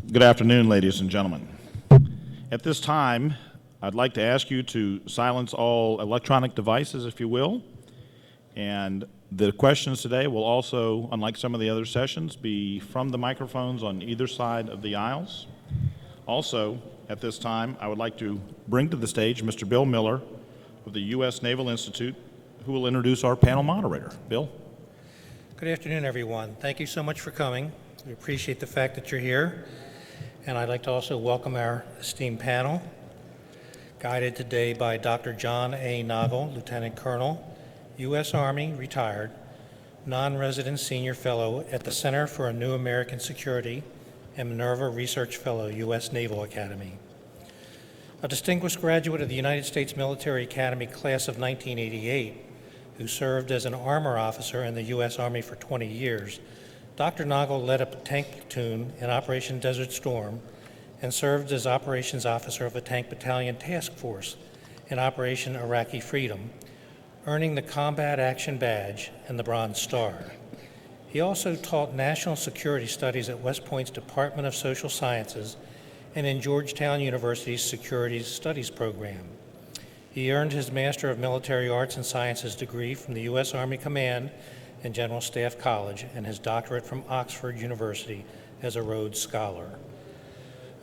Good afternoon, ladies and gentlemen. At this time, I'd like to ask you to silence all electronic devices, if you will. And the questions today will also, unlike some of the other sessions, be from the microphones on either side of the aisles. Also, at this time, I would like to bring to the stage Mr. Bill Miller of the U.S. Naval Institute, who will introduce our panel moderator. Bill? Good afternoon, everyone. Thank you so much for coming. We appreciate the fact that you're here. And I'd like to also welcome our esteemed panel, guided today by Dr. John A. Naval, Lieutenant Colonel, U.S. Army, retired, non-resident senior fellow at the Center for a New American Security and Minerva Research Fellow, U.S. Naval Academy. A distinguished graduate of the United States Military Academy class of 1988, who served as an armor officer in the U.S. Army for 20 years, Dr. Naval led a tank platoon in Operation Desert Storm and served as operations officer of a tank battalion task force in Operation Iraqi Freedom, earning the Combat Action Badge and the Bronze Star. He also taught national security studies at West Point's Department of Social Sciences and in Georgetown University's Security Studies program. He earned his Master of Military Arts and Sciences degree from the U.S. Army Command and General Staff College and his doctorate from Oxford University as a Rhodes Scholar.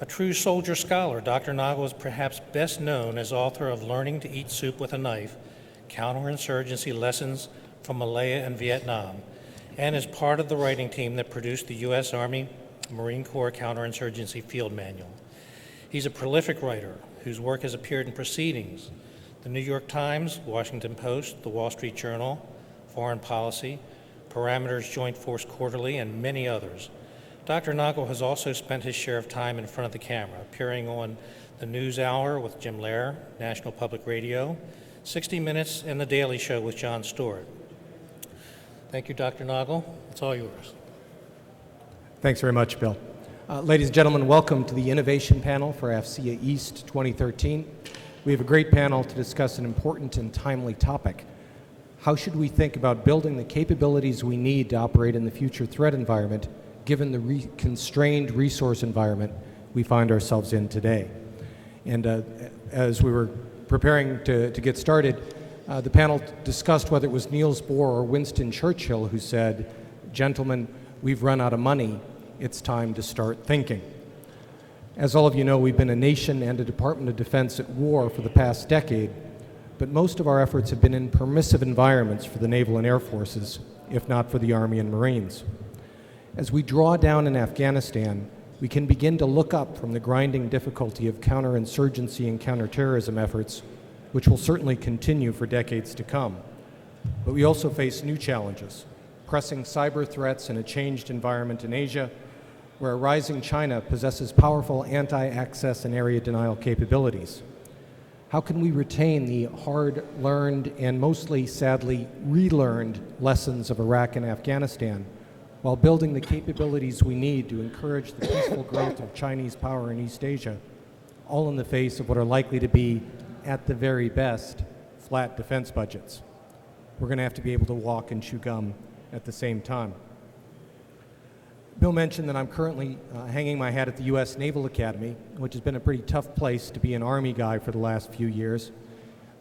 A true soldier scholar, Dr. Naval is perhaps best known as author of Learning to Eat Soup with a Knife, Counterinsurgency Lessons from Malaya and Vietnam, and is part of the writing team that produced the U.S. Army Marine Corps Counterinsurgency Field Manual. He's a prolific writer whose work has appeared in Proceedings, the New York Times, Washington Post, the Wall Street Journal, Foreign Policy, Parameters Joint Force Quarterly, and many others. Dr. Naval has also spent his share of time in front of the camera, appearing on The News Hour with Jim Lehrer, National Public Radio, 60 Minutes, and The Daily Show with Jon Stewart. Thank you, Dr. Naval. It's all yours. Thanks very much, Bill. Ladies and gentlemen, welcome to the Innovation Panel for AFCEA East 2013. We have a great panel to discuss an important and timely topic. How should we think about building the capabilities we need to operate in the future threat environment, given the constrained resource environment we find ourselves in today? And as we were preparing to get started, the panel discussed whether it was Niels Bohr or Winston Churchill who said, "Gentlemen, we've run out of money. It's time to start thinking." As all of you know, we've been a nation and a Department of Defense at war for the past decade, but most of our efforts have been in permissive environments for the Naval and Air Forces, if not for the Army and Marines. As we draw down in Afghanistan, we can begin to look up from the grinding difficulty of counterinsurgency and counterterrorism efforts, which will certainly continue for decades to come. But we also face new challenges, pressing cyber threats in a changed environment in Asia, where a rising China possesses powerful anti-access and area denial capabilities. How can we retain the hard-learned and mostly, sadly, relearned lessons of Iraq and Afghanistan while building the capabilities we need to encourage the peaceful growth of Chinese power in East Asia, all in the face of what are likely to be, at the very best, flat defense budgets? We're going to have to be able to walk and chew gum at the same time. Bill mentioned that I'm currently hanging my hat at the U.S. Naval Academy, which has been a pretty tough place to be an Army guy for the last few years.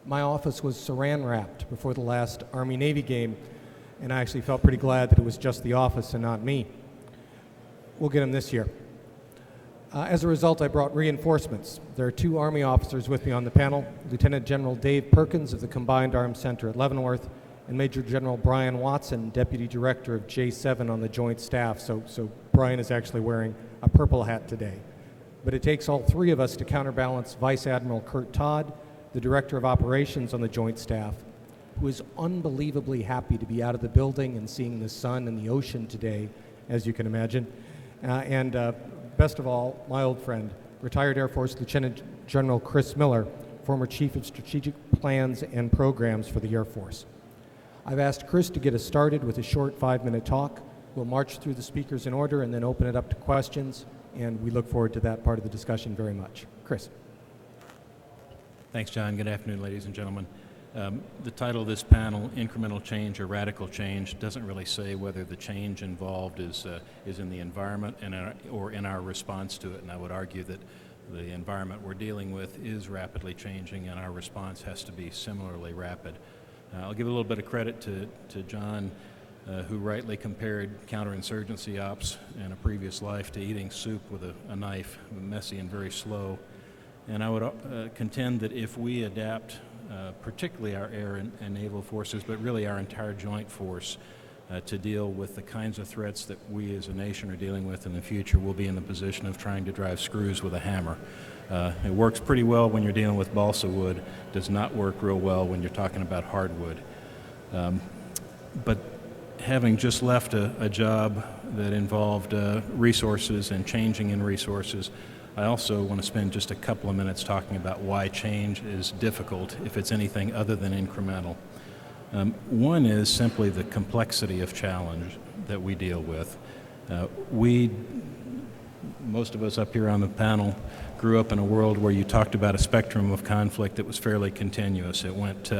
My office was saran-wrapped before the last Army-Navy game, and I actually felt pretty glad that it was just the office and not me. We'll get them this year. As a result, I brought reinforcements. There are 2 Army officers with me on the panel, Lieutenant General Dave Perkins of the Combined Arms Center at Leavenworth, and Major General Brian Watson, Deputy Director of J7 on the Joint Staff. So Brian is actually wearing a purple hat today. But it takes all 3 of us to counterbalance Vice Admiral Kurt Todd, the Director of Operations on the Joint Staff, who is unbelievably happy to be out of the building and seeing the sun and the ocean today, as you can imagine. And best of all, my old friend, retired Air Force Lieutenant General Chris Miller, former Chief of Strategic Plans and Programs for the Air Force. I've asked Chris to get us started with a short 5-minute talk. We'll march through the speakers in order and then open it up to questions, and we look forward to that part of the discussion very much. Chris. Thanks, John. Good afternoon, ladies and gentlemen. The title of this panel, Incremental Change or Radical Change, doesn't really say whether the change involved is in the environment or in our response to it, and I would argue that the environment we're dealing with is rapidly changing and our response has to be similarly rapid. I'll give a little bit of credit to John, who rightly compared counterinsurgency ops in a previous life to eating soup with a knife, messy and very slow. And I would contend that if we adapt particularly our air and naval forces, but really our entire joint force, to deal with the kinds of threats that we as a nation are dealing with in the future, we'll be in the position of trying to drive screws with a hammer. It works pretty well when you're dealing with balsa wood, does not work real well when you're talking about hardwood. But having just left a job that involved resources and changing in resources, I also want to spend just a couple of minutes talking about why change is difficult if it's anything other than incremental. One is simply the complexity of challenge that we deal with. Most of us up here on the panel grew up in a world where you talked about a spectrum of conflict that was fairly continuous. It went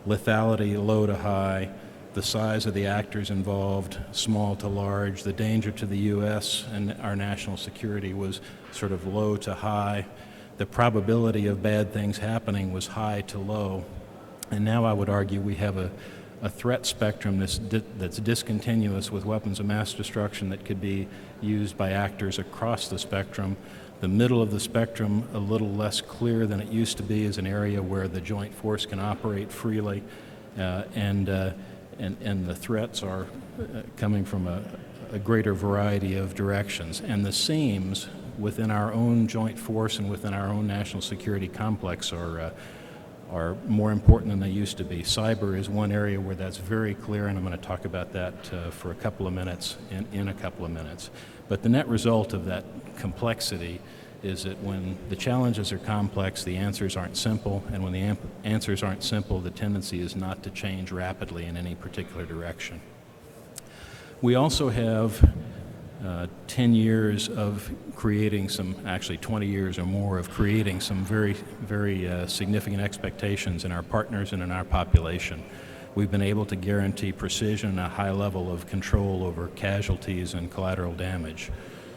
lethality low to high, the size of the actors involved, small to large. The danger to the U.S. and our national security was sort of low to high. The probability of bad things happening was high to low. And now I would argue we have a threat spectrum that's discontinuous, with weapons of mass destruction that could be used by actors across the spectrum. The middle of the spectrum, a little less clear than it used to be, is an area where the joint force can operate freely, and the threats are coming from a greater variety of directions. And the seams within our own joint force and within our own national security complex are more important than they used to be. Cyber is one area where that's very clear, and I'm going to talk about that for a couple of minutes, in a couple of minutes. But the net result of that complexity is that when the challenges are complex, the answers aren't simple, and when the answers aren't simple, the tendency is not to change rapidly in any particular direction. We also have 10 years of creating actually 20 years or more of creating some very, very significant expectations in our partners and in our population. We've been able to guarantee precision and a high level of control over casualties and collateral damage.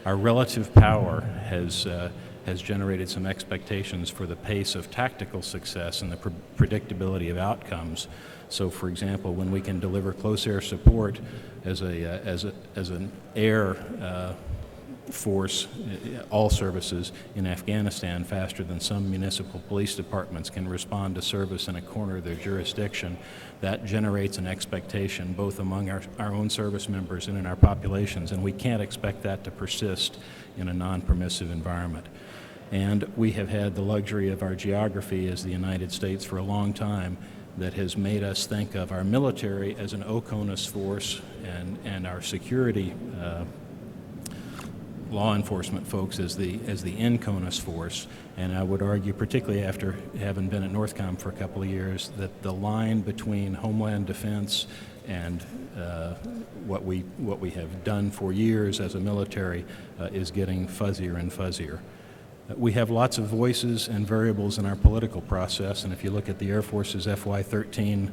Our relative power has generated some expectations for the pace of tactical success and the predictability of outcomes. So, for example, when we can deliver close air support as an air force, all services in Afghanistan faster than some municipal police departments can respond to service in a corner of their jurisdiction, that generates an expectation both among our own service members and in our populations, and we can't expect that to persist in a non-permissive environment. And we have had the luxury of our geography as the United States for a long time that has made us think of our military as an OCONUS force and our security law enforcement folks as the INCONUS force. And I would argue, particularly after having been at NORTHCOM for a couple of years, that the line between Homeland Defense and what we have done for years as a military is getting fuzzier and fuzzier. We have lots of voices and variables in our political process, and if you look at the Air Force's FY13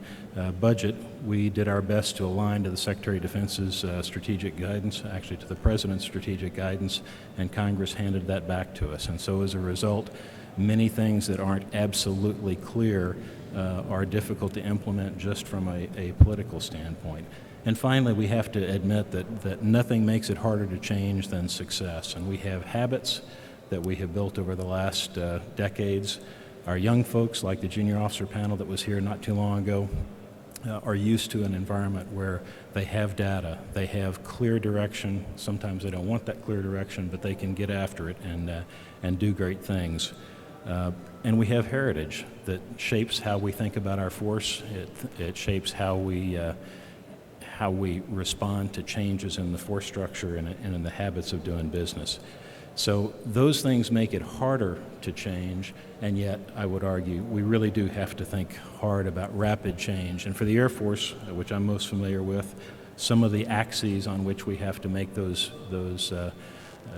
budget, we did our best to align to the Secretary of Defense's strategic guidance, actually to the President's strategic guidance, and Congress handed that back to us. And so as a result, many things that aren't absolutely clear are difficult to implement just from a political standpoint. And finally, we have to admit that nothing makes it harder to change than success, and we have habits that we have built over the last decades. Our young folks, like the junior officer panel that was here not too long ago, are used to an environment where they have data, they have clear direction. Sometimes they don't want that clear direction, but they can get after it and do great things. And we have heritage that shapes how we think about our force. It shapes how we respond to changes in the force structure and in the habits of doing business. So those things make it harder to change, and yet I would argue we really do have to think hard about rapid change. And for the Air Force, which I'm most familiar with, some of the axes on which we have to make those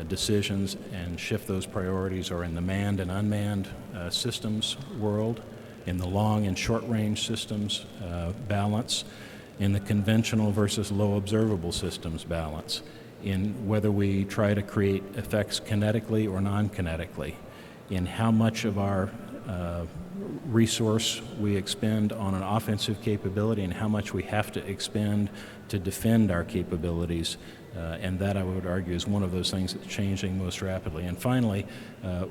decisions and shift those priorities are in the manned and unmanned systems world, in the long and short-range systems balance, in the conventional versus low observable systems balance, in whether we try to create effects kinetically or non-kinetically, in how much of our resource we expend on an offensive capability and how much we have to expend to defend our capabilities. And that, I would argue, is one of those things that's changing most rapidly. And finally,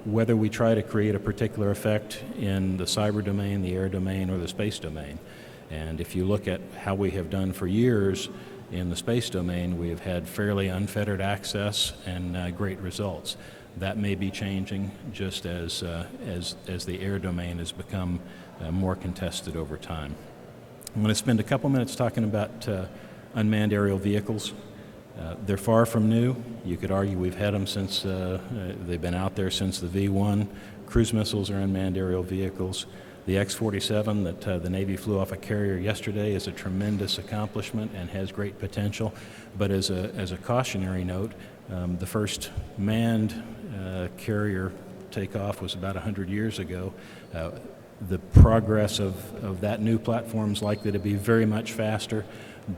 whether we try to create a particular effect in the cyber domain, the air domain, or the space domain. And if you look at how we have done for years in the space domain, we have had fairly unfettered access and great results. That may be changing just as the air domain has become more contested over time. I'm going to spend a couple minutes talking about unmanned aerial vehicles. They're far from new. You could argue we've had them since, they've been out there since the V-1. Cruise missiles are unmanned aerial vehicles. The X-47 that the Navy flew off a carrier yesterday is a tremendous accomplishment and has great potential. But as a cautionary note, the first manned carrier takeoff was about 100 years ago. The progress of that new platform is likely to be very much faster,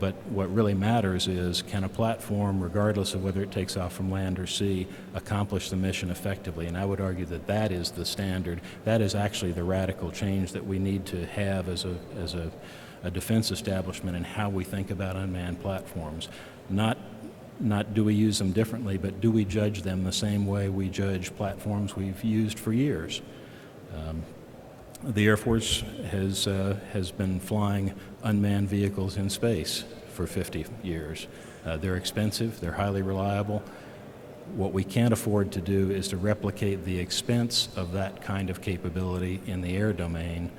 but what really matters is, can a platform, regardless of whether it takes off from land or sea, accomplish the mission effectively? And I would argue that that is the standard. That is actually the radical change that we need to have as a defense establishment in how we think about unmanned platforms. Not do we use them differently, but do we judge them the same way we judge platforms we've used for years? The Air Force has been flying unmanned vehicles in space for 50 years. They're expensive, they're highly reliable. What we can't afford to do is to replicate the expense of that kind of capability in the air domain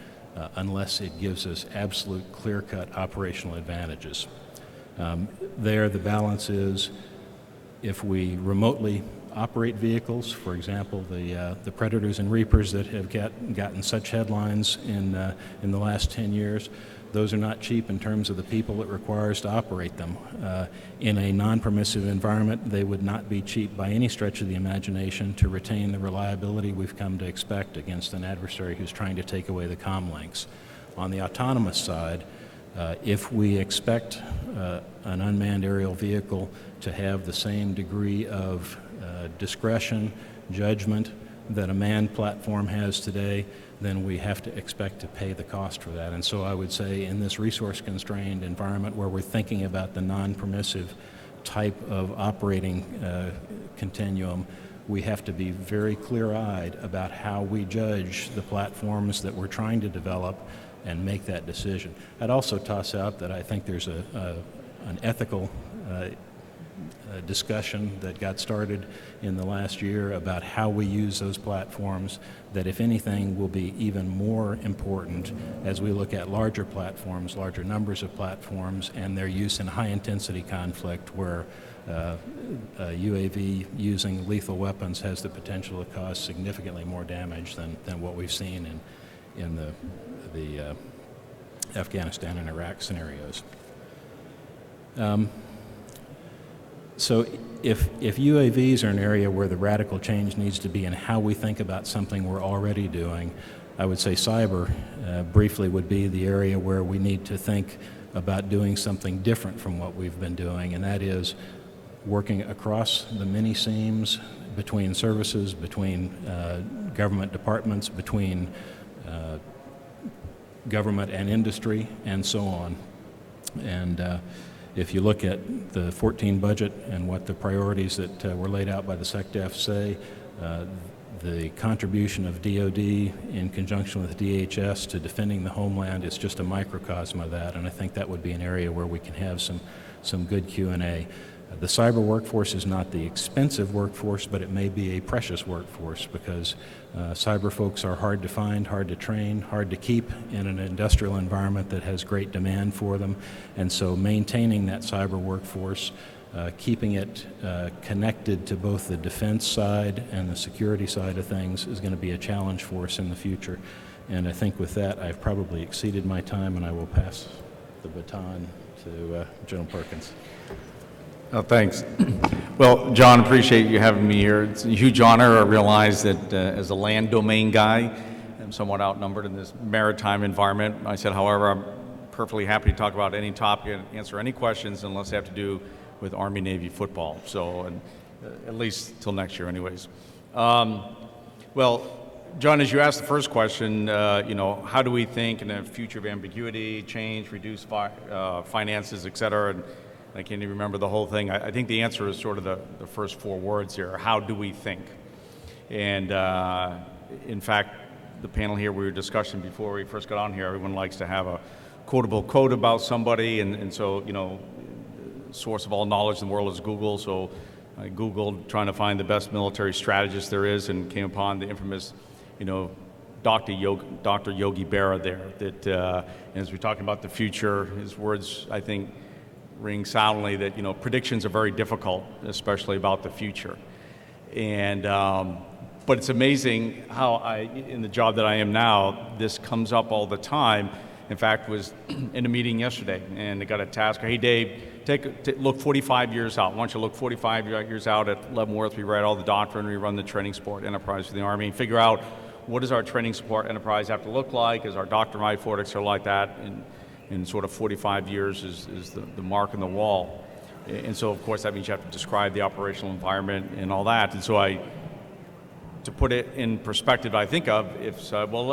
unless it gives us absolute clear-cut operational advantages. There, the balance is, if we remotely operate vehicles, for example, the Predators and Reapers that have gotten such headlines in the last 10 years, those are not cheap in terms of the people it requires to operate them. In a non-permissive environment, they would not be cheap by any stretch of the imagination to retain the reliability we've come to expect against an adversary who's trying to take away the comm links. On the autonomous side, if we expect an unmanned aerial vehicle to have the same degree of discretion, judgment that a manned platform has today, then we have to expect to pay the cost for that. And so I would say in this resource-constrained environment where we're thinking about the non-permissive type of operating continuum, we have to be very clear-eyed about how we judge the platforms that we're trying to develop and make that decision. I'd also toss out that I think there's an ethical discussion that got started in the last year about how we use those platforms that, if anything, will be even more important as we look at larger platforms, larger numbers of platforms, and their use in high-intensity conflict where a UAV using lethal weapons has the potential to cause significantly more damage than what we've seen in the Afghanistan and Iraq scenarios. So if UAVs are an area where the radical change needs to be in how we think about something we're already doing, I would say cyber briefly would be the area where we need to think about doing something different from what we've been doing, and that is working across the many seams between services, between government departments, between government and industry, and so on. And if you look at the 14 budget and what the priorities that were laid out by the SecDef say, the contribution of DoD in conjunction with DHS to defending the homeland is just a microcosm of that, and I think that would be an area where we can have some good Q&A. The cyber workforce is not the expensive workforce, but it may be a precious workforce because cyber folks are hard to find, hard to train, hard to keep in an industrial environment that has great demand for them. And so maintaining that cyber workforce, keeping it connected to both the defense side and the security side of things is going to be a challenge for us in the future. And I think with that, I've probably exceeded my time, and I will pass the baton to General Perkins. Oh, thanks. Well, John, appreciate you having me here. It's a huge honor. I realize that as a land domain guy, am somewhat outnumbered in this maritime environment. I said, however, I'm perfectly happy to talk about any topic and answer any questions unless they have to do with Army-Navy football. So, and, at least till next year anyways. Well, John, as you asked the first question, how do we think in a future of ambiguity, change, reduce finances, et cetera, and I can't even remember the whole thing. I think the answer is sort of the first four words here. How do we think? And in fact, the panel here we were discussing before we first got on here, everyone likes to have a quotable quote about somebody, and so, source of all knowledge in the world is Google, so I Googled trying to find the best military strategist there is and came upon the infamous, Dr. Yogi Berra there, that as we're talking about the future, his words, I think, ring soundly that, predictions are very difficult, especially about the future. And, but it's amazing how in the job that I am now, this comes up all the time. In fact, was in a meeting yesterday, and they got a task. Hey, Dave, look 45 years out. Why don't you look 45 years out at Leavenworth? We write all the doctrine, we run the training support enterprise for the Army, and figure out what does our training support enterprise have to look like? Is our doctrine right for it, or like that? And sort of 45 years is the mark on the wall. And so, of course, that means you have to describe the operational environment and all that. And so to put it in perspective, I think of,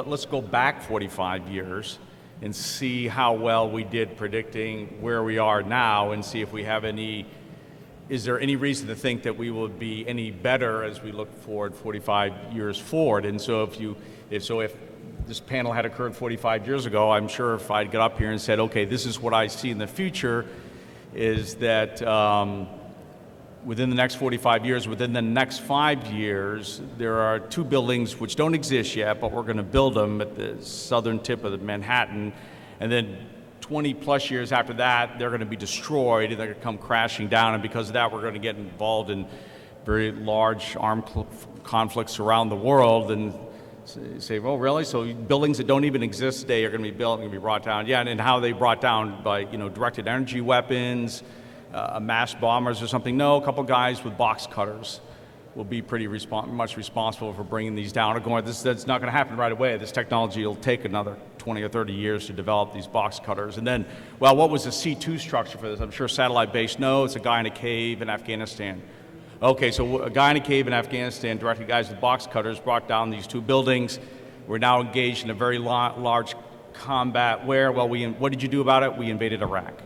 let's go back 45 years and see how well we did predicting where we are now and see if we have is there any reason to think that we will be any better as we look forward 45 years forward? And so if this panel had occurred 45 years ago, I'm sure if I'd got up here and said, okay, this is what I see in the future, is that within the next 45 years, within the next 5 years, there are two buildings which don't exist yet, but we're going to build them at the southern tip of the Manhattan, and then 20 plus years after that, they're going to be destroyed, and they're going to come crashing down, and because of that, we're going to get involved in very large armed conflicts around the world, and say, well, really? So buildings that don't even exist today are going to be built and going to be brought down? Yeah, and how are they brought down? By, directed energy weapons, mass bombers or something? No, a couple guys with box cutters will be pretty much responsible for bringing these down. Or going, that's not going to happen right away. This technology will take another 20 or 30 years to develop these box cutters. And then, well, what was the C2 structure for this? I'm sure satellite-based. No, it's a guy in a cave in Afghanistan. Okay, so a guy in a cave in Afghanistan directed guys with box cutters, brought down these two buildings. We're now engaged in a very large combat where, well, what did you do about it? We invaded Iraq.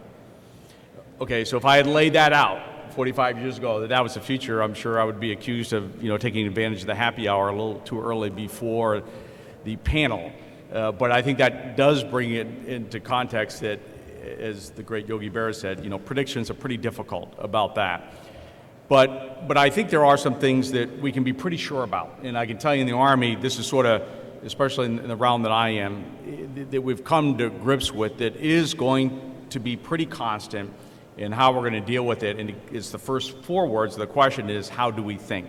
Okay, so if I had laid that out 45 years ago, that was the future, I'm sure I would be accused of, taking advantage of the happy hour a little too early before the panel. But I think that does bring it into context that, as the great Yogi Berra said, predictions are pretty difficult about that. But I think there are some things that we can be pretty sure about. And I can tell you in the Army, this is sort of, especially in the realm that I am, that we've come to grips with that is going to be pretty constant in how we're going to deal with it. And it's the first four words of the question is, how do we think?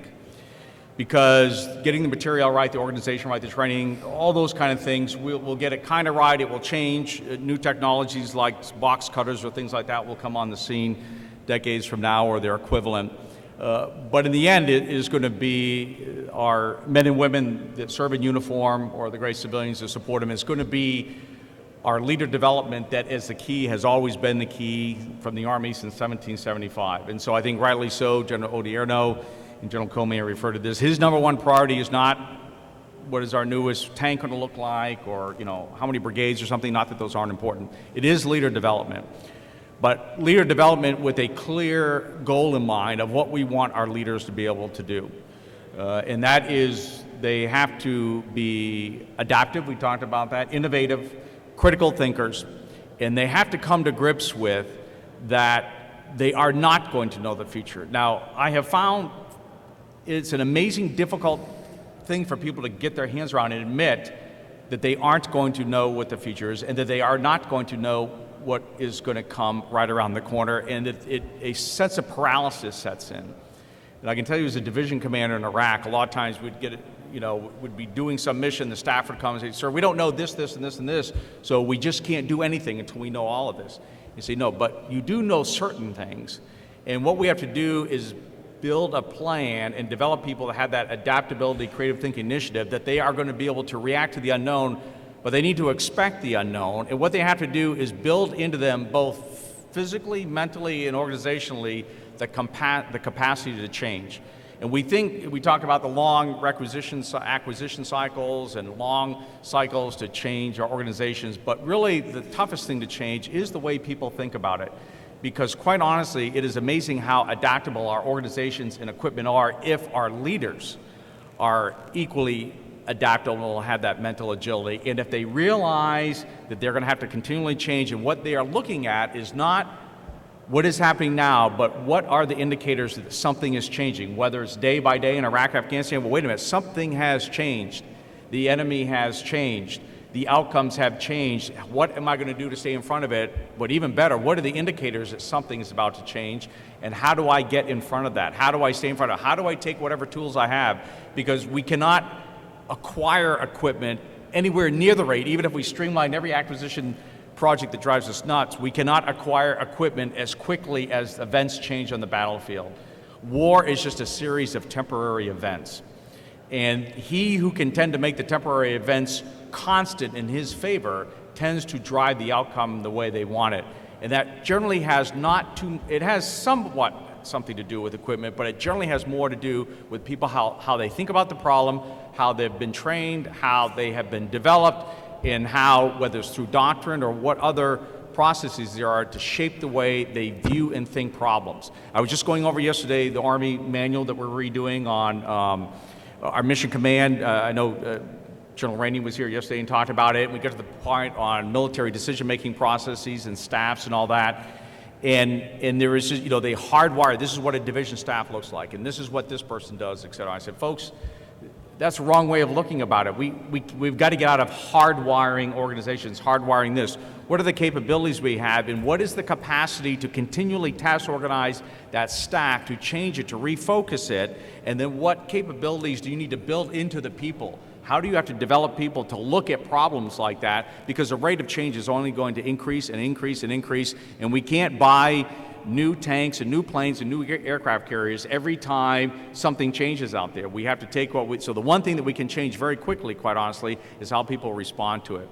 Because getting the material right, the organization right, the training, all those kind of things, we'll get it kind of right, it will change. New technologies like box cutters or things like that will come on the scene decades from now or their equivalent. But in the end, it is going to be our men and women that serve in uniform or the great civilians that support them. It's going to be our leader development that is the key, has always been the key from the Army since 1775. And so I think rightly so, General Odierno and General Comey referred to this. His number one priority is not what is our newest tank going to look like or, how many brigades or something, not that those aren't important. It is leader development. But leader development with a clear goal in mind of what we want our leaders to be able to do. And that is they have to be adaptive, we talked about that, innovative, critical thinkers, and they have to come to grips with that they are not going to know the future. Now, I have found it's an amazing, difficult thing for people to get their hands around and admit that they aren't going to know what the future is and that they are not going to know what is going to come right around the corner, and a sense of paralysis sets in. And I can tell you as a division commander in Iraq, a lot of times we'd get it, would be doing some mission, the staff would come and say, sir, we don't know this, this, and this, and this, so we just can't do anything until we know all of this. You say, no, but you do know certain things, and what we have to do is build a plan and develop people that have that adaptability, creative thinking initiative, that they are going to be able to react to the unknown, but they need to expect the unknown. And what they have to do is build into them both physically, mentally, and organizationally the capacity to change. And we talk about the long acquisition cycles and long cycles to change our organizations, but really the toughest thing to change is the way people think about it. Because quite honestly, it is amazing how adaptable our organizations and equipment are if our leaders are equally adaptable, have that mental agility, and if they realize that they're going to have to continually change, and what they are looking at is not what is happening now, but what are the indicators that something is changing, whether it's day by day in Iraq, Afghanistan. Well, wait a minute, something has changed. The enemy has changed. The outcomes have changed. What am I going to do to stay in front of it? But even better, what are the indicators that something is about to change? And how do I get in front of that? How do I stay in front of it? How do I take whatever tools I have? Because we cannot acquire equipment anywhere near the rate, even if we streamline every acquisition project that drives us nuts, we cannot acquire equipment as quickly as events change on the battlefield. War is just a series of temporary events. And he who can tend to make the temporary events constant in his favor tends to drive the outcome the way they want it. And that generally has it has somewhat something to do with equipment, but it generally has more to do with people, how they think about the problem, how they've been trained, how they have been developed, and how, whether it's through doctrine or what other processes there are to shape the way they view and think problems. I was just going over yesterday the Army manual that we're redoing on our mission command. I know General Rainey was here yesterday and talked about it. We got to the point on military decision-making processes and staffs and all that. And there is just, they hardwire, this is what a division staff looks like, and this is what this person does, et cetera. I said, folks, that's the wrong way of looking about it. We've got to get out of hardwiring organizations, hardwiring this. What are the capabilities we have, and what is the capacity to continually task organize that staff, to change it, to refocus it, and then what capabilities do you need to build into the people? How do you have to develop people to look at problems like that? Because the rate of change is only going to increase and increase and increase, and we can't buy new tanks and new planes and new aircraft carriers every time something changes out there. We have to take so the one thing that we can change very quickly, quite honestly, is how people respond to it.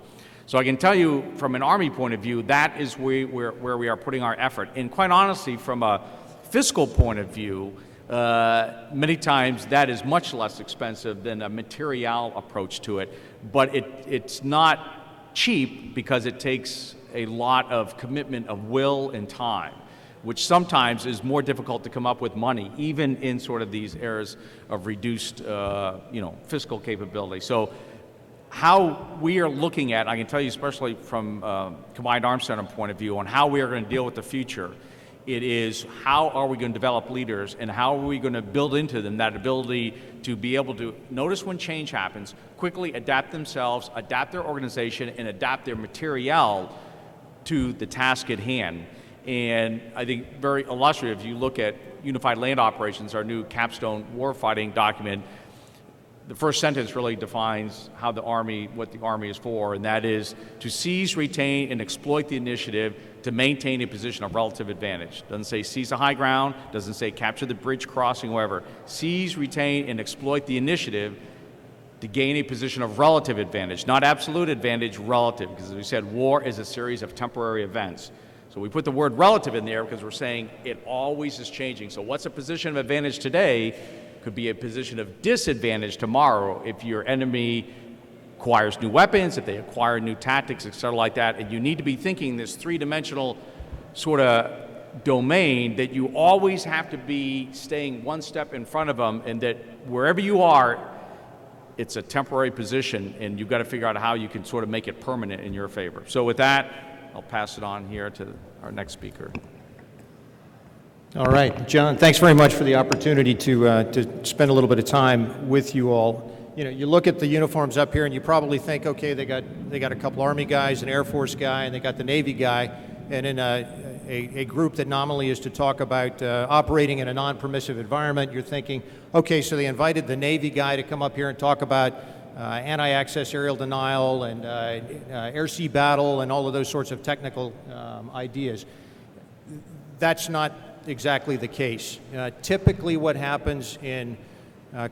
So I can tell you from an Army point of view, that is where we are putting our effort. And quite honestly, from a fiscal point of view, many times that is much less expensive than a material approach to it, but it's not cheap because it takes a lot of commitment of will and time, which sometimes is more difficult to come up with money, even in sort of these eras of reduced, fiscal capability. So how we are looking at, I can tell you especially from Combined Arms Center point of view, on how we are going to deal with the future, it is how are we going to develop leaders and how are we going to build into them that ability to be able to notice when change happens, quickly adapt themselves, adapt their organization, and adapt their materiel to the task at hand. And I think very illustrative, you look at Unified Land Operations, our new capstone warfighting document, the first sentence really defines how what the Army is for, and that is to seize, retain, and exploit the initiative to maintain a position of relative advantage. Doesn't say seize the high ground, doesn't say capture the bridge crossing, whatever. Seize, retain, and exploit the initiative to gain a position of relative advantage, not absolute advantage, relative, because as we said, war is a series of temporary events. So we put the word relative in there because we're saying it always is changing. So what's a position of advantage today could be a position of disadvantage tomorrow if your enemy acquires new weapons, if they acquire new tactics, et cetera, like that. And you need to be thinking this three-dimensional sort of domain that you always have to be staying one step in front of them, and that wherever you are, it's a temporary position, and you've got to figure out how you can sort of make it permanent in your favor. So with that, I'll pass it on here to our next speaker. All right, John, thanks very much for the opportunity to spend a little bit of time with you all. You look at the uniforms up here and you probably think, okay, they got a couple Army guys, an Air Force guy, and they got the Navy guy, and in a group that nominally is to talk about operating in a non-permissive environment, you're thinking, okay, so they invited the Navy guy to come up here and talk about anti-access aerial denial and air-sea battle and all of those sorts of technical ideas. That's not exactly the case. Typically what happens in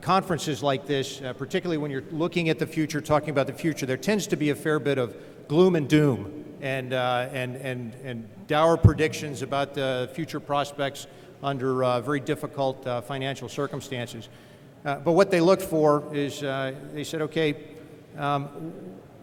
conferences like this, particularly when you're looking at the future, talking about the future, there tends to be a fair bit of gloom and doom and dour predictions about the future prospects under very difficult financial circumstances. But what they looked for is they said, okay,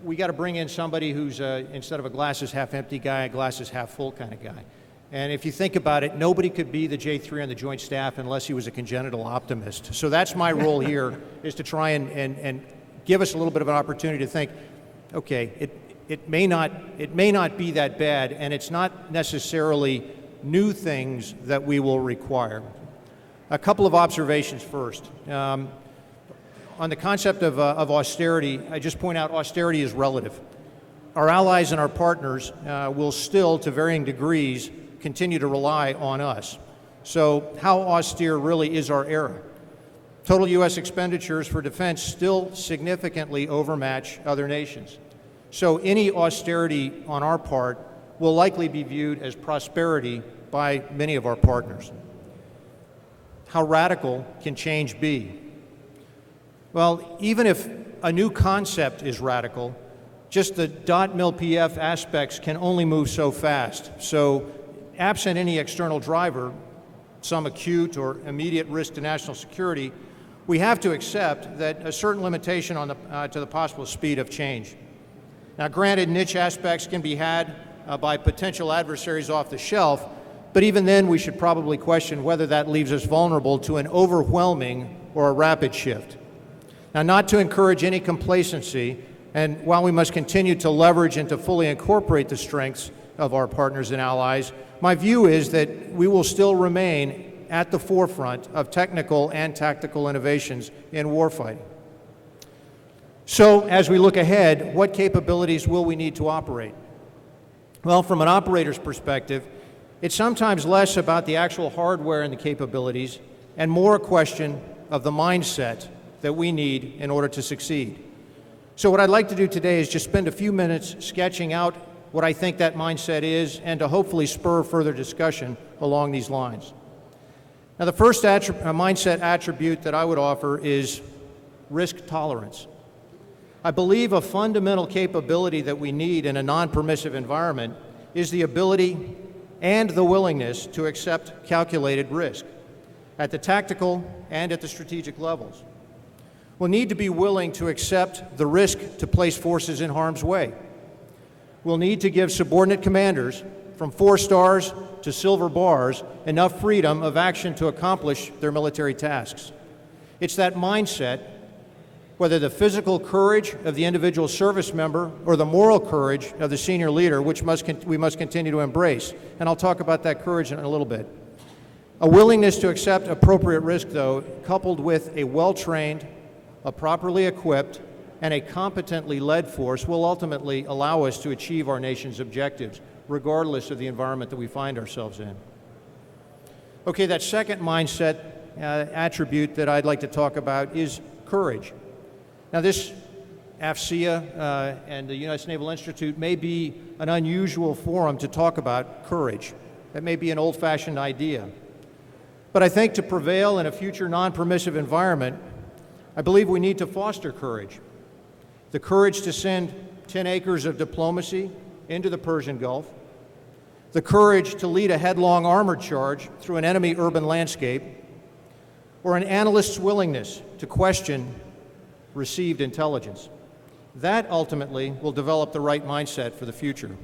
we got to bring in somebody who's instead of a glasses half empty guy, a glasses half full kind of guy. And if you think about it, nobody could be the J3 on the Joint Staff unless he was a congenital optimist. So that's my role here, is to try and give us a little bit of an opportunity to think, okay, it may not be that bad, and it's not necessarily new things that we will require. A couple of observations first. On the concept of austerity, I just point out austerity is relative. Our allies and our partners will still, to varying degrees, continue to rely on us. So how austere really is our era? Total U.S. expenditures for defense still significantly overmatch other nations. So any austerity on our part will likely be viewed as prosperity by many of our partners. How radical can change be? Well, even if a new concept is radical, just the .mil.pf aspects can only move so fast. So absent any external driver, some acute or immediate risk to national security, we have to accept that a certain limitation on to the possible speed of change. Now, granted, niche aspects can be had by potential adversaries off the shelf, but even then we should probably question whether that leaves us vulnerable to an overwhelming or a rapid shift. Now, not to encourage any complacency, and while we must continue to leverage and to fully incorporate the strengths of our partners and allies, my view is that we will still remain at the forefront of technical and tactical innovations in warfighting. So, as we look ahead, what capabilities will we need to operate? Well, from an operator's perspective, it's sometimes less about the actual hardware and the capabilities, and more a question of the mindset that we need in order to succeed. So what I'd like to do today is just spend a few minutes sketching out what I think that mindset is, and to hopefully spur further discussion along these lines. Now, the first mindset attribute that I would offer is risk tolerance. I believe a fundamental capability that we need in a non-permissive environment is the ability and the willingness to accept calculated risk at the tactical and at the strategic levels. We'll need to be willing to accept the risk to place forces in harm's way. We'll need to give subordinate commanders, from 4 stars to silver bars, enough freedom of action to accomplish their military tasks. It's that mindset, whether the physical courage of the individual service member or the moral courage of the senior leader, which we must continue to embrace. And I'll talk about that courage in a little bit. A willingness to accept appropriate risk, though, coupled with a well-trained, a properly equipped, and a competently led force will ultimately allow us to achieve our nation's objectives, regardless of the environment that we find ourselves in. Okay, that second mindset attribute that I'd like to talk about is courage. Now, this AFCEA and the United States Naval Institute may be an unusual forum to talk about courage. That may be an old-fashioned idea. But I think to prevail in a future non-permissive environment, I believe we need to foster courage. The courage to send 10 acres of diplomacy into the Persian Gulf, the courage to lead a headlong armored charge through an enemy urban landscape, or an analyst's willingness to question received intelligence. That ultimately will develop the right mindset for the future.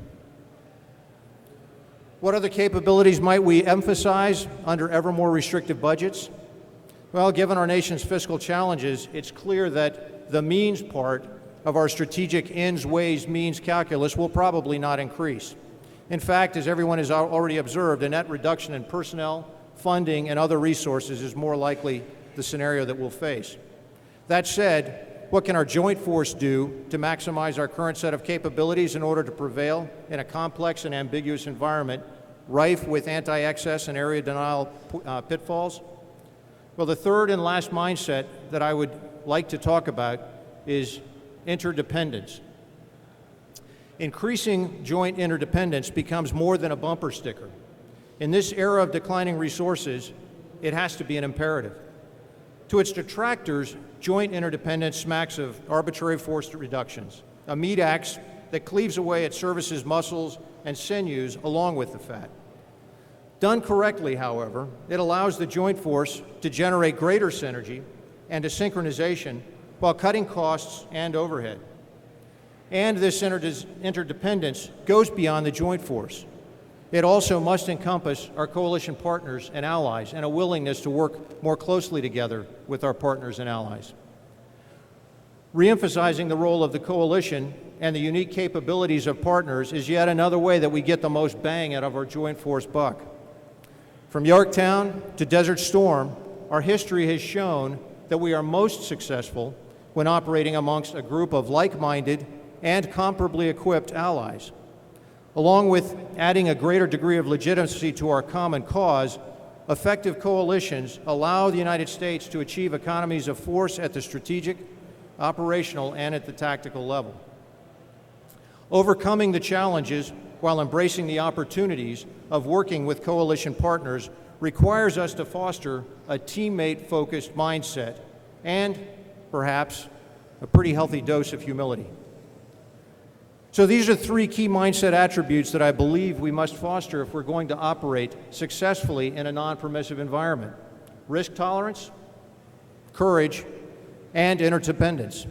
What other capabilities might we emphasize under ever more restrictive budgets? Well, given our nation's fiscal challenges, it's clear that the means part of our strategic ends, ways, means calculus will probably not increase. In fact, as everyone has already observed, a net reduction in personnel, funding, and other resources is more likely the scenario that we'll face. That said, what can our joint force do to maximize our current set of capabilities in order to prevail in a complex and ambiguous environment rife with anti-excess and area denial pitfalls? Well, the third and last mindset that I would like to talk about is interdependence. Increasing joint interdependence becomes more than a bumper sticker. In this era of declining resources, it has to be an imperative. To its detractors, joint interdependence smacks of arbitrary force reductions, a meat axe that cleaves away at services' muscles and sinews along with the fat. Done correctly, however, it allows the joint force to generate greater synergy and a synchronization while cutting costs and overhead. And this interdependence goes beyond the joint force. It also must encompass our coalition partners and allies and a willingness to work more closely together with our partners and allies. Reemphasizing the role of the coalition and the unique capabilities of partners is yet another way that we get the most bang out of our joint force buck. From Yorktown to Desert Storm, our history has shown that we are most successful when operating amongst a group of like-minded and comparably equipped allies. Along with adding a greater degree of legitimacy to our common cause, effective coalitions allow the United States to achieve economies of force at the strategic, operational, and at the tactical level. Overcoming the challenges while embracing the opportunities of working with coalition partners requires us to foster a teammate-focused mindset and, perhaps, a pretty healthy dose of humility. So these are three key mindset attributes that I believe we must foster if we're going to operate successfully in a non-permissive environment: risk tolerance, courage, and interdependence.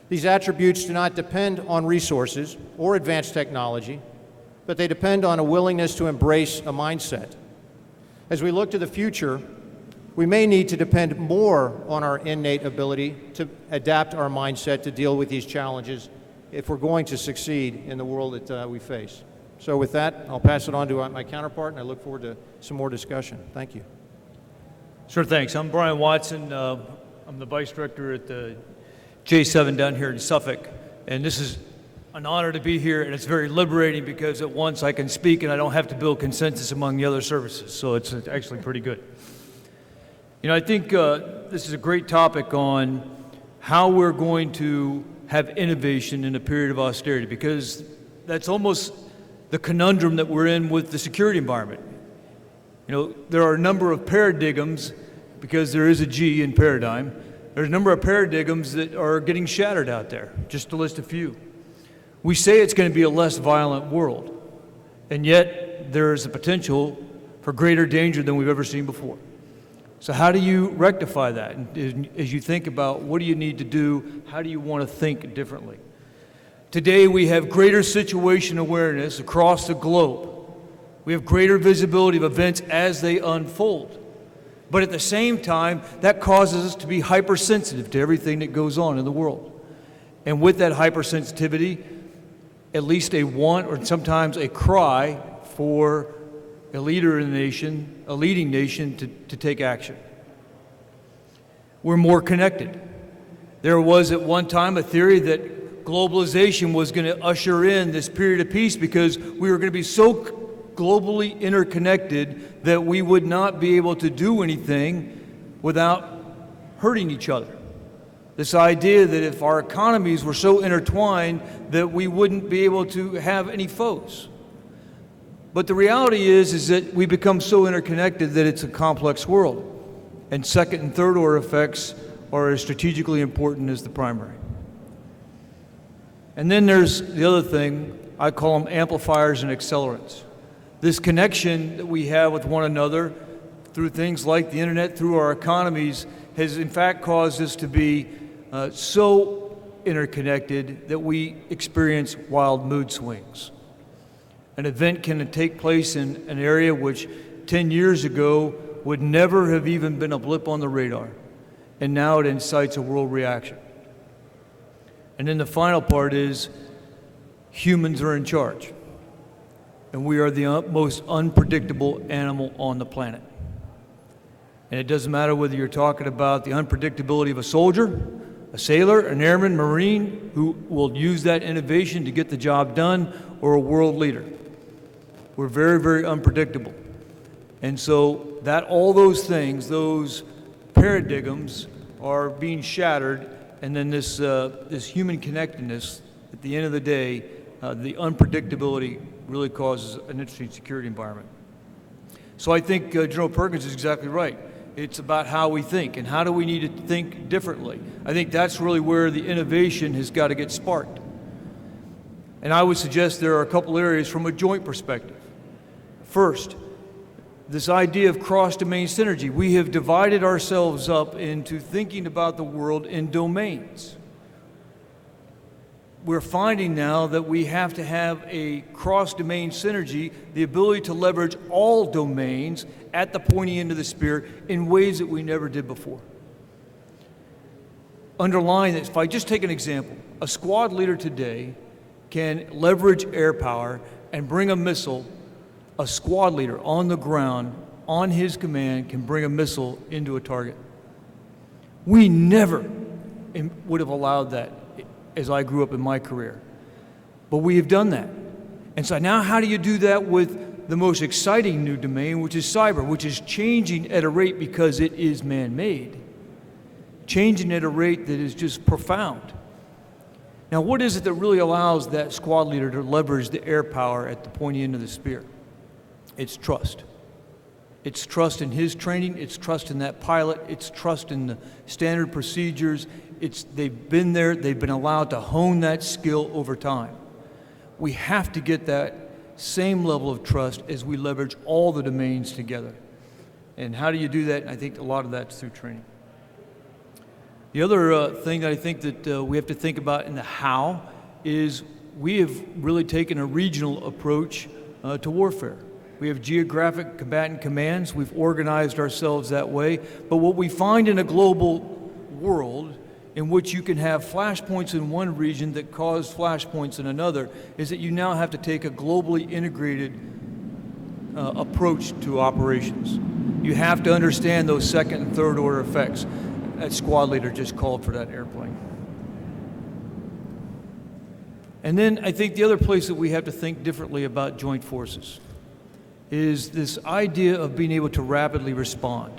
These attributes do not depend on resources or advanced technology, but they depend on a willingness to embrace a mindset. As we look to the future, we may need to depend more on our innate ability to adapt our mindset to deal with these challenges if we're going to succeed in the world that we face. So with that, I'll pass it on to my counterpart, and I look forward to some more discussion. Thank you. Sure, thanks. I'm Brian Watson. I'm the Vice Director at the J7 down here in Suffolk, and this is an honor to be here, and it's very liberating because at once I can speak and I don't have to build consensus among the other services, so it's actually pretty good. You know, I think this is a great topic on how we're going to have innovation in a period of austerity, because that's almost the conundrum that we're in with the security environment. You know, there are a number of paradigms, because there is a G in paradigm. There's a number of paradigms that are getting shattered out there, just to list a few. We say it's going to be a less violent world, and yet there is a potential for greater danger than we've ever seen before. So how do you rectify that? And as you think about what do you need to do, how do you want to think differently? Today we have greater situation awareness across the globe. We have greater visibility of events as they unfold. But at the same time, that causes us to be hypersensitive to everything that goes on in the world. And with that hypersensitivity, at least a want or sometimes a cry for a leader in the nation, a leading nation, to take action. We're more connected. There was at one time a theory that globalization was going to usher in this period of peace because we were going to be so globally interconnected that we would not be able to do anything without hurting each other. This idea that if our economies were so intertwined that we wouldn't be able to have any foes. But the reality is that we become so interconnected that it's a complex world. And second and third order effects are as strategically important as the primary. And then there's the other thing, I call them amplifiers and accelerants. This connection that we have with one another through things like the internet, through our economies, has in fact caused us to be so interconnected that we experience wild mood swings. An event can take place in an area which 10 years ago would never have even been a blip on the radar, and now it incites a world reaction. And then the final part is humans are in charge, and we are the most unpredictable animal on the planet. And it doesn't matter whether you're talking about the unpredictability of a soldier, a sailor, an airman, marine, who will use that innovation to get the job done, or a world leader. We're very, very unpredictable. And so that all those things, those paradigms are being shattered, and then this human connectedness, at the end of the day, the unpredictability really causes an interesting security environment. So I think General Perkins is exactly right. It's about how we think and how do we need to think differently. I think that's really where the innovation has got to get sparked. And I would suggest there are a couple areas from a joint perspective. First, this idea of cross-domain synergy. We have divided ourselves up into thinking about the world in domains. We're finding now that we have to have a cross-domain synergy, the ability to leverage all domains at the pointy end of the spear in ways that we never did before. Underlying this, if I just take an example, a squad leader today can leverage air power and bring a missile. A squad leader on the ground, on his command, can bring a missile into a target. We never would have allowed that as I grew up in my career. But we have done that. And so now how do you do that with the most exciting new domain, which is cyber, which is changing at a rate because it is man-made, changing at a rate that is just profound. Now, what is it that really allows that squad leader to leverage the air power at the pointy end of the spear? It's trust. It's trust in his training, it's trust in that pilot, it's trust in the standard procedures. They've been there, they've been allowed to hone that skill over time. We have to get that same level of trust as we leverage all the domains together. And how do you do that? I think a lot of that's through training. The other thing that I think that we have to think about in the how is we have really taken a regional approach to warfare. We have geographic combatant commands. We've organized ourselves that way. But what we find in a global world in which you can have flashpoints in one region that cause flashpoints in another is that you now have to take a globally integrated approach to operations. You have to understand those second and third order effects. That squad leader just called for that airplane. And then I think the other place that we have to think differently about joint forces is this idea of being able to rapidly respond.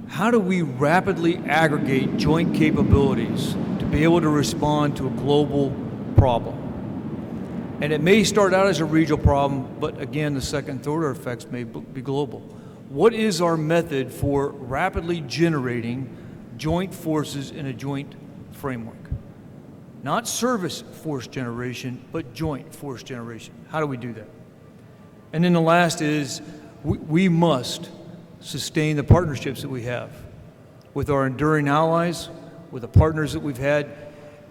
How do we rapidly aggregate joint capabilities to be able to respond to a global problem? And it may start out as a regional problem, but again, the second, third order effects may be global. What is our method for rapidly generating joint forces in a joint framework? Not service force generation, but joint force generation. How do we do that? And then the last is we must sustain the partnerships that we have with our enduring allies, with the partners that we've had,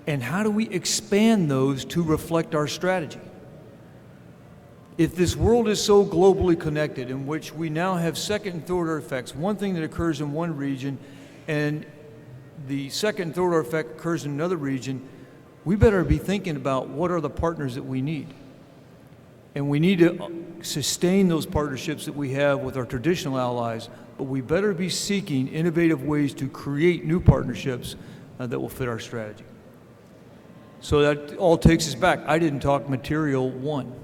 and how do we expand those to reflect our strategy? If this world is so globally connected, in which we now have second and third order effects, one thing that occurs in one region and the second and third order effect occurs in another region, we better be thinking about what are the partners that we need. And we need to sustain those partnerships that we have with our traditional allies, but we better be seeking innovative ways to create new partnerships that will fit our strategy. So that all takes us back. I didn't talk material one.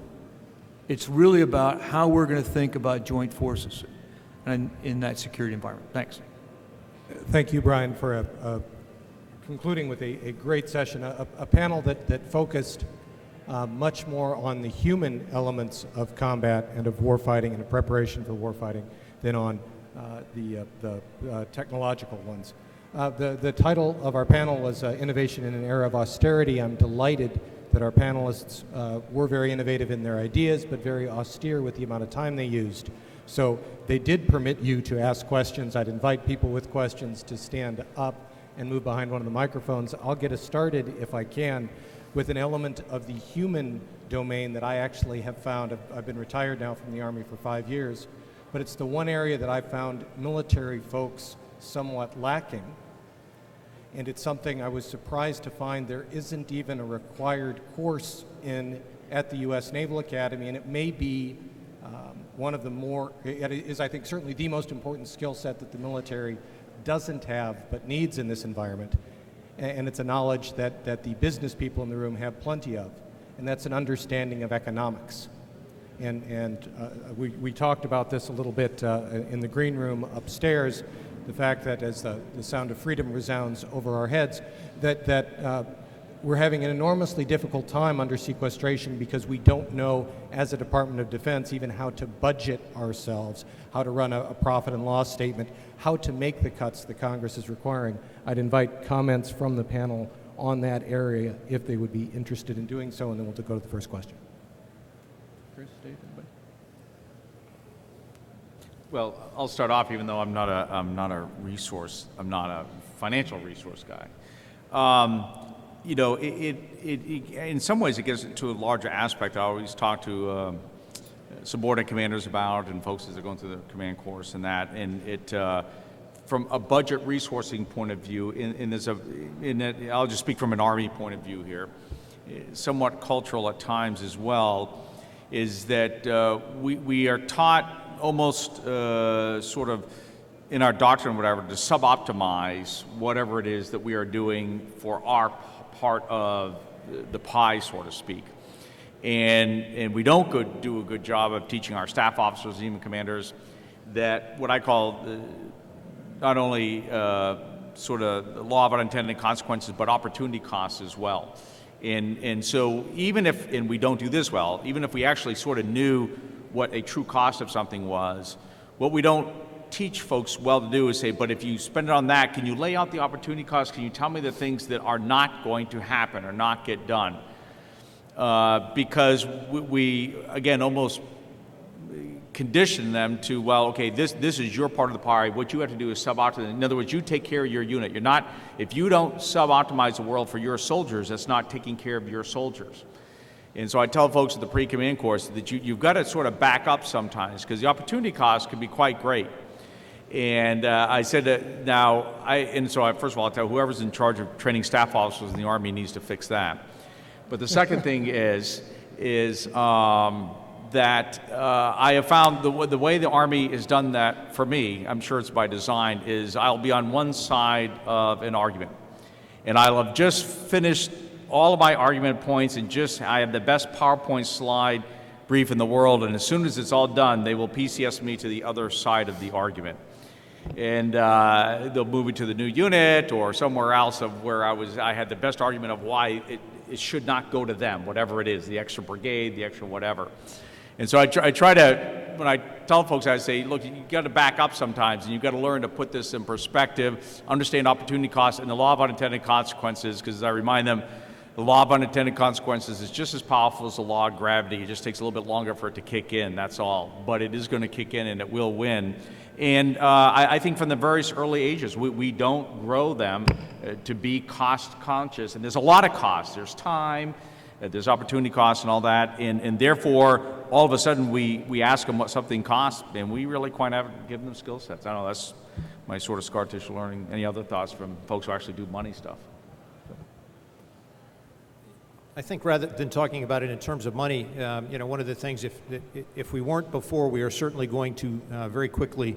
It's really about how we're going to think about joint forces and in that security environment. Thanks. Thank you, Brian, for concluding with a great session, a panel that focused much more on the human elements of combat and of warfighting and of preparation for warfighting than on the technological ones. The title of our panel was Innovation in an Era of Austerity. I'm delighted that our panelists were very innovative in their ideas, but very austere with the amount of time they used. So they did permit you to ask questions. I'd invite people with questions to stand up and move behind one of the microphones. I'll get us started, if I can, with an element of the human domain that I actually have found. I've been retired now from the Army for 5 years, but it's the one area that I've found military folks somewhat lacking. And it's something I was surprised to find there isn't even a required course at the U.S. Naval Academy, and it may be one of the more, it is I think certainly the most important skill set that the military doesn't have but needs in this environment. And it's a knowledge that the business people in the room have plenty of, and that's an understanding of economics. And we talked about this a little bit in the green room upstairs, the fact that as the sound of freedom resounds over our heads, that we're having an enormously difficult time under sequestration because we don't know, as a Department of Defense, even how to budget ourselves, how to run a profit and loss statement, how to make the cuts the Congress is requiring. I'd invite comments from the panel on that area if they would be interested in doing so, and then we'll go to the first question. Chris, Dave, anybody? Well, I'll start off, even though I'm not a financial resource guy. You know, in some ways it gets to a larger aspect. I always talk to subordinate commanders about, and folks as they're going through the command course and that, and it from a budget resourcing point of view, I'll just speak from an Army point of view here, somewhat cultural at times as well, is that we are taught almost sort of in our doctrine or whatever to suboptimize whatever it is that we are doing for our part of the pie, so to speak. And we don't do a good job of teaching our staff officers and even commanders that what I call not only sort of the law of unintended consequences, but opportunity costs as well. And so even if, and we don't do this well, even if we actually sort of knew what a true cost of something was, what we don't teach folks well to do is say, but if you spend it on that, can you lay out the opportunity costs? Can you tell me the things that are not going to happen or not get done? Because we again, almost condition them to, well, okay, this is your part of the pie. What you have to do is suboptimize. In other words, you take care of your unit. You're not, if you don't suboptimize the world for your soldiers, that's not taking care of your soldiers. And so I tell folks at the pre-command course that you've got to sort of back up sometimes, because the opportunity cost can be quite great. And I said that now, first of all, I'll tell whoever's in charge of training staff officers in the Army needs to fix that. But the second thing is that I have found the way the Army has done that for me, I'm sure it's by design, is I'll be on one side of an argument. And I'll have just finished all of my argument points and I have the best PowerPoint slide brief in the world, and as soon as it's all done, they will PCS me to the other side of the argument. And they'll move me to the new unit or somewhere else of where I had the best argument of why it should not go to them, whatever it is, the extra brigade, the extra whatever. And so I try to, when I tell folks, I say, look, you've got to back up sometimes, and you've got to learn to put this in perspective, understand opportunity costs and the law of unintended consequences, because as I remind them, the law of unintended consequences is just as powerful as the law of gravity. It just takes a little bit longer for it to kick in, that's all. But it is going to kick in, and it will win. And I think from the very early ages, we don't grow them to be cost conscious. And there's a lot of costs. There's time, there's opportunity costs and all that. And therefore, all of a sudden, we ask them what something costs, and we really quite haven't given them skill sets. I don't know, that's my sort of scar tissue learning. Any other thoughts from folks who actually do money stuff? I think rather than talking about it in terms of money, one of the things, if we weren't before, we are certainly going to very quickly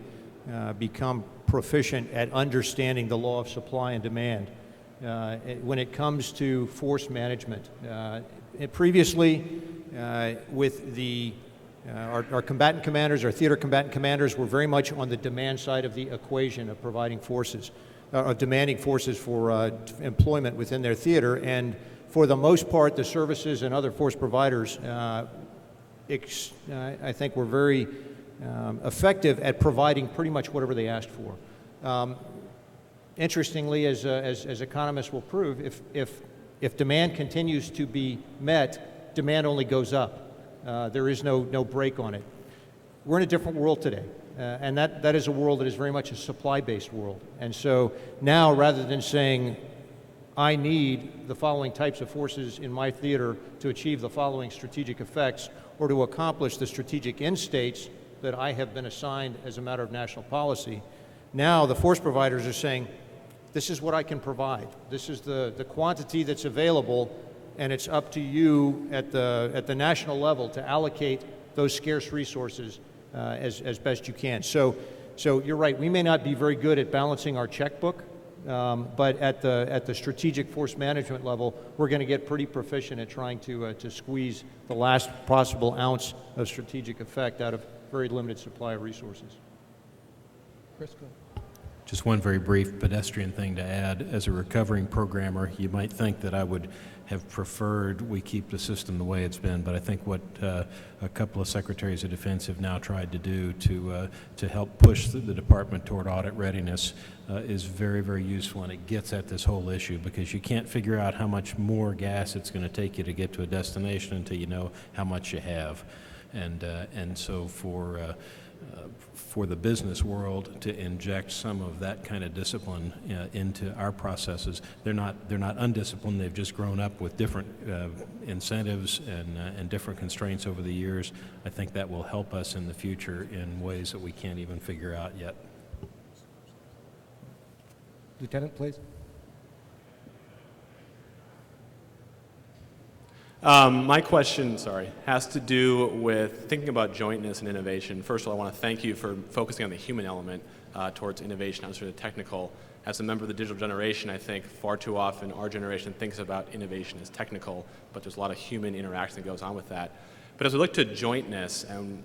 become proficient at understanding the law of supply and demand. When it comes to force management, previously with our combatant commanders, our theater combatant commanders were very much on the demand side of the equation of providing forces, of demanding forces for employment within their theater. And for the most part, the services and other force providers, I think, were very effective at providing pretty much whatever they asked for. Interestingly, as economists will prove, if demand continues to be met, demand only goes up. There is no break on it. We're in a different world today, and that is a world that is very much a supply-based world. And so now, rather than saying, I need the following types of forces in my theater to achieve the following strategic effects or to accomplish the strategic end states that I have been assigned as a matter of national policy, now the force providers are saying, this is what I can provide. This is the quantity that's available, and it's up to you at the national level to allocate those scarce resources as best you can. So you're right, we may not be very good at balancing our checkbook, but at the strategic force management level, we're going to get pretty proficient at trying to squeeze the last possible ounce of strategic effect out of very limited supply of resources. Chris, go ahead. Just one very brief pedestrian thing to add. As a recovering programmer, you might think that I would have preferred we keep the system the way it's been, but I think what a couple of secretaries of defense have now tried to do to help push the department toward audit readiness is very, very useful, and it gets at this whole issue, because you can't figure out how much more gas it's going to take you to get to a destination until you know how much you have. And so for the business world to inject some of that kind of discipline into our processes, they're not undisciplined. They've just grown up with different incentives and different constraints over the years. I think that will help us in the future in ways that we can't even figure out yet. Lieutenant, please. My question, has to do with thinking about jointness and innovation. First of all, I want to thank you for focusing on the human element towards innovation, not sort of technical. As a member of the digital generation, I think far too often our generation thinks about innovation as technical, but there's a lot of human interaction that goes on with that. But as we look to jointness, and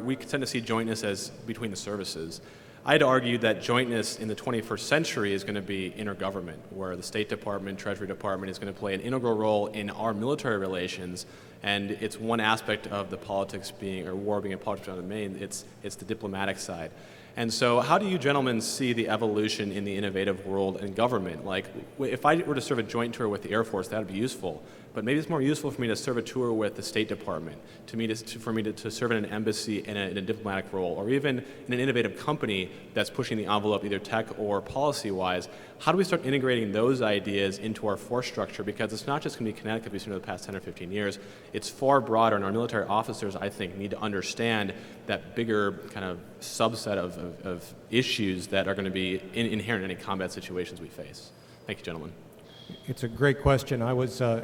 we tend to see jointness as between the services. I'd argue that jointness in the 21st century is going to be intergovernment, where the State Department, Treasury Department is going to play an integral role in our military relations, and it's one aspect of the politics being, or war being a politics on the main, it's the diplomatic side. And so how do you gentlemen see the evolution in the innovative world and government? Like, if I were to serve a joint tour with the Air Force, that would be useful. But maybe it's more useful for me to serve a tour with the State Department, for me to serve in an embassy in a diplomatic role, or even in an innovative company that's pushing the envelope either tech or policy-wise. How do we start integrating those ideas into our force structure? Because it's not just going to be kinetic, as we've seen over the past 10 or 15 years. It's far broader, and our military officers, I think, need to understand that bigger kind of subset of issues that are going to be inherent in any combat situations we face. Thank you, gentlemen. It's a great question. I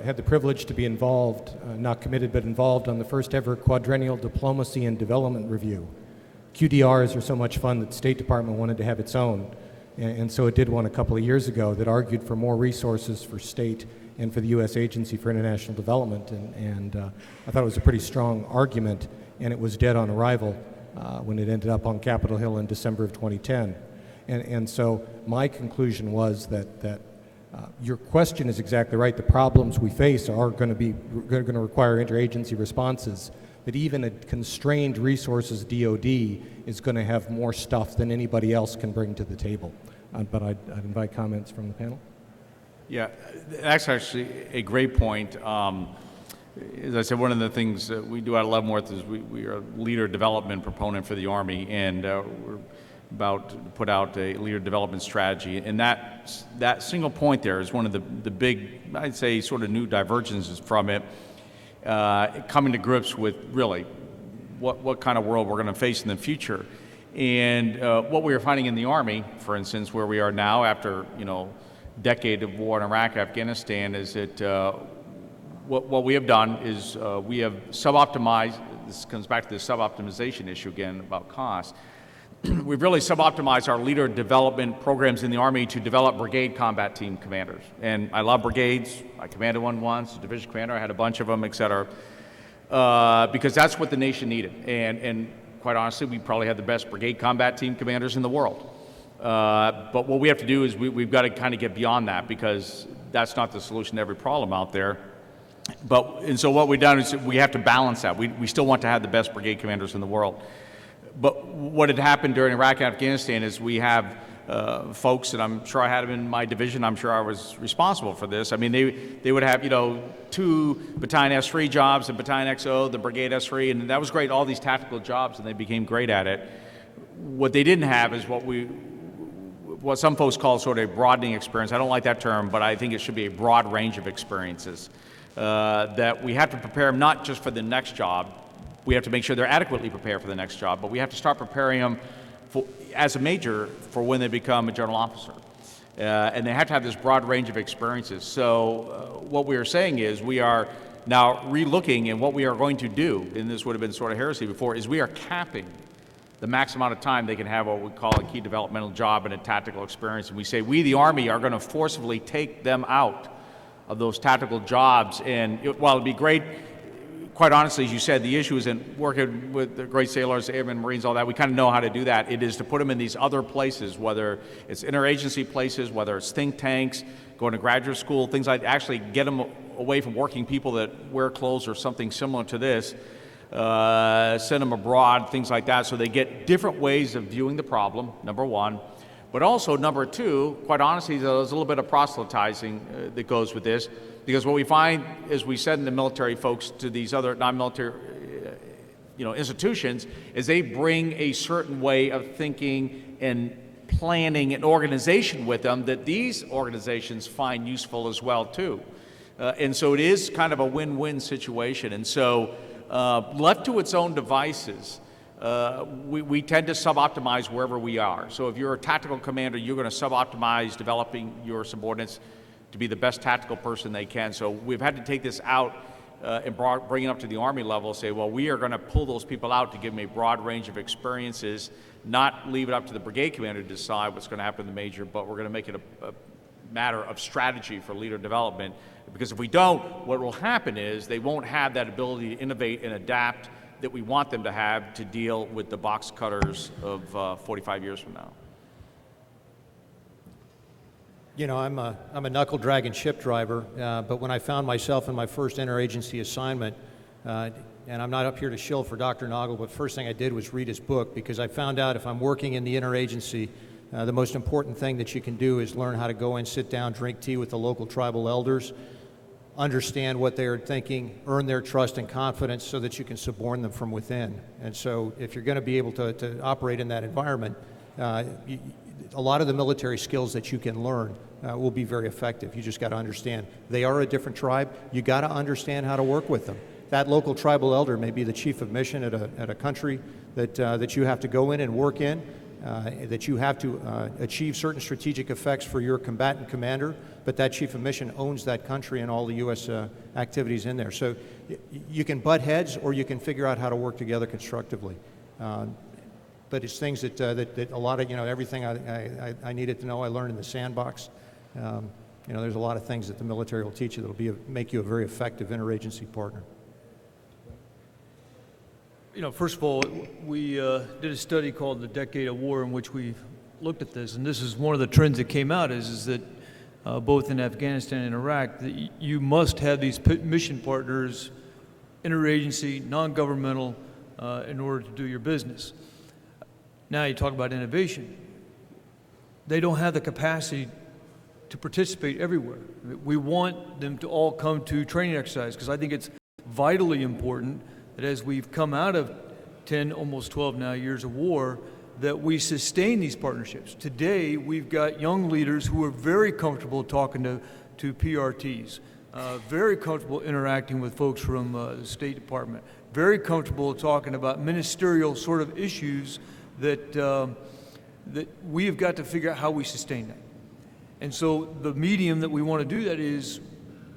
had the privilege to be involved, not committed, but involved on the first ever quadrennial diplomacy and development review. QDRs are so much fun that the State Department wanted to have its own, and so it did one a couple of years ago that argued for more resources for state and for the U.S. Agency for International Development, and I thought it was a pretty strong argument, and it was dead on arrival when it ended up on Capitol Hill in December of 2010. And so my conclusion was that your question is exactly right. The problems we face are going to require interagency responses. That even a constrained resources DoD is going to have more stuff than anybody else can bring to the table. But I'd invite comments from the panel. Yeah, that's actually a great point. As I said, one of the things that we do out of Leavenworth is we are a leader development proponent for the Army, and we're about to put out a leader development strategy, and that single point there is one of the big, I'd say, sort of new divergences from it, coming to grips with really what kind of world we're going to face in the future. And what we are finding in the Army, for instance, where we are now after decade of war in Iraq, Afghanistan, is that what we have done is we have sub-optimized. This comes back to the sub-optimization issue again about cost. We've really sub-optimized our leader development programs in the Army to develop brigade combat team commanders. And I love brigades. I commanded one once, a division commander. I had a bunch of them, et cetera, because that's what the nation needed. And quite honestly, we probably have the best brigade combat team commanders in the world. But what we have to do is we've got to kind of get beyond that, because that's not the solution to every problem out there. And so what we've done is we have to balance that. We still want to have the best brigade commanders in the world. But what had happened during Iraq and Afghanistan is we have folks, and I'm sure I had them in my division, I'm sure I was responsible for this. I mean, they would have, 2 Battalion S3 jobs, and Battalion XO, the Brigade S3, and that was great, all these tactical jobs, and they became great at it. What they didn't have is what some folks call sort of a broadening experience. I don't like that term, but I think it should be a broad range of experiences. That we have to prepare them not just for the next job. We have to make sure they're adequately prepared for the next job, but we have to start preparing them as a major for when they become a general officer. And they have to have this broad range of experiences. So what we are saying is we are now re-looking, and what we are going to do, and this would have been sort of heresy before, is we are capping the max amount of time they can have what we call a key developmental job and a tactical experience. And we say we, the Army, are going to forcibly take them out of those tactical jobs. And while it'd be great, quite honestly, as you said, the issue isn't working with the great sailors, airmen, Marines, all that. We kind of know how to do that. It is to put them in these other places, whether it's interagency places, whether it's think tanks, going to graduate school, things like actually get them away from working people that wear clothes or something similar to this, send them abroad, things like that, so they get different ways of viewing the problem, number one. But also, number two, quite honestly, there's a little bit of proselytizing that goes with this, because what we find, as we said in the military folks to these other non-military institutions, is they bring a certain way of thinking and planning and organization with them that these organizations find useful as well, too. And so it is kind of a win-win situation. And so left to its own devices, we tend to sub-optimize wherever we are. So if you're a tactical commander, you're going to sub-optimize developing your subordinates to be the best tactical person they can. So we've had to take this out and bring it up to the Army level, say, well, we are going to pull those people out to give them a broad range of experiences, not leave it up to the brigade commander to decide what's going to happen in the major, but we're going to make it a matter of strategy for leader development. Because if we don't, what will happen is they won't have that ability to innovate and adapt that we want them to have to deal with the box cutters of 45 years from now. You know, I'm a knuckle-dragging ship driver, but when I found myself in my first interagency assignment, and I'm not up here to shill for Dr. Nagel, but first thing I did was read his book, because I found out if I'm working in the interagency, the most important thing that you can do is learn how to go in, sit down, drink tea with the local tribal elders, understand what they're thinking, earn their trust and confidence so that you can suborn them from within. And so if you're going to be able to operate in that environment, a lot of the military skills that you can learn will be very effective. You just got to understand they are a different tribe. You got to understand how to work with them. That local tribal elder may be the chief of mission at a country that you have to go in and work in, that you have to achieve certain strategic effects for your combatant commander, but that chief of mission owns that country and all the U.S. Activities in there. So you can butt heads, or you can figure out how to work together constructively. But it's things that a lot of, everything I needed to know, I learned in the sandbox. There's a lot of things that the military will teach you that will make you a very effective interagency partner. First of all, we did a study called The Decade of War in which we looked at this, and this is one of the trends that came out is that both in Afghanistan and Iraq, that you must have these mission partners, interagency, non-governmental, in order to do your business. Now you talk about innovation. They don't have the capacity to participate everywhere. We want them to all come to training exercise, because I think it's vitally important that as we've come out of 10, almost 12 now years of war, that we sustain these partnerships. Today, we've got young leaders who are very comfortable talking to PRTs, very comfortable interacting with folks from the State Department, very comfortable talking about ministerial sort of issues that we have got to figure out how we sustain that. And so the medium that we want to do that is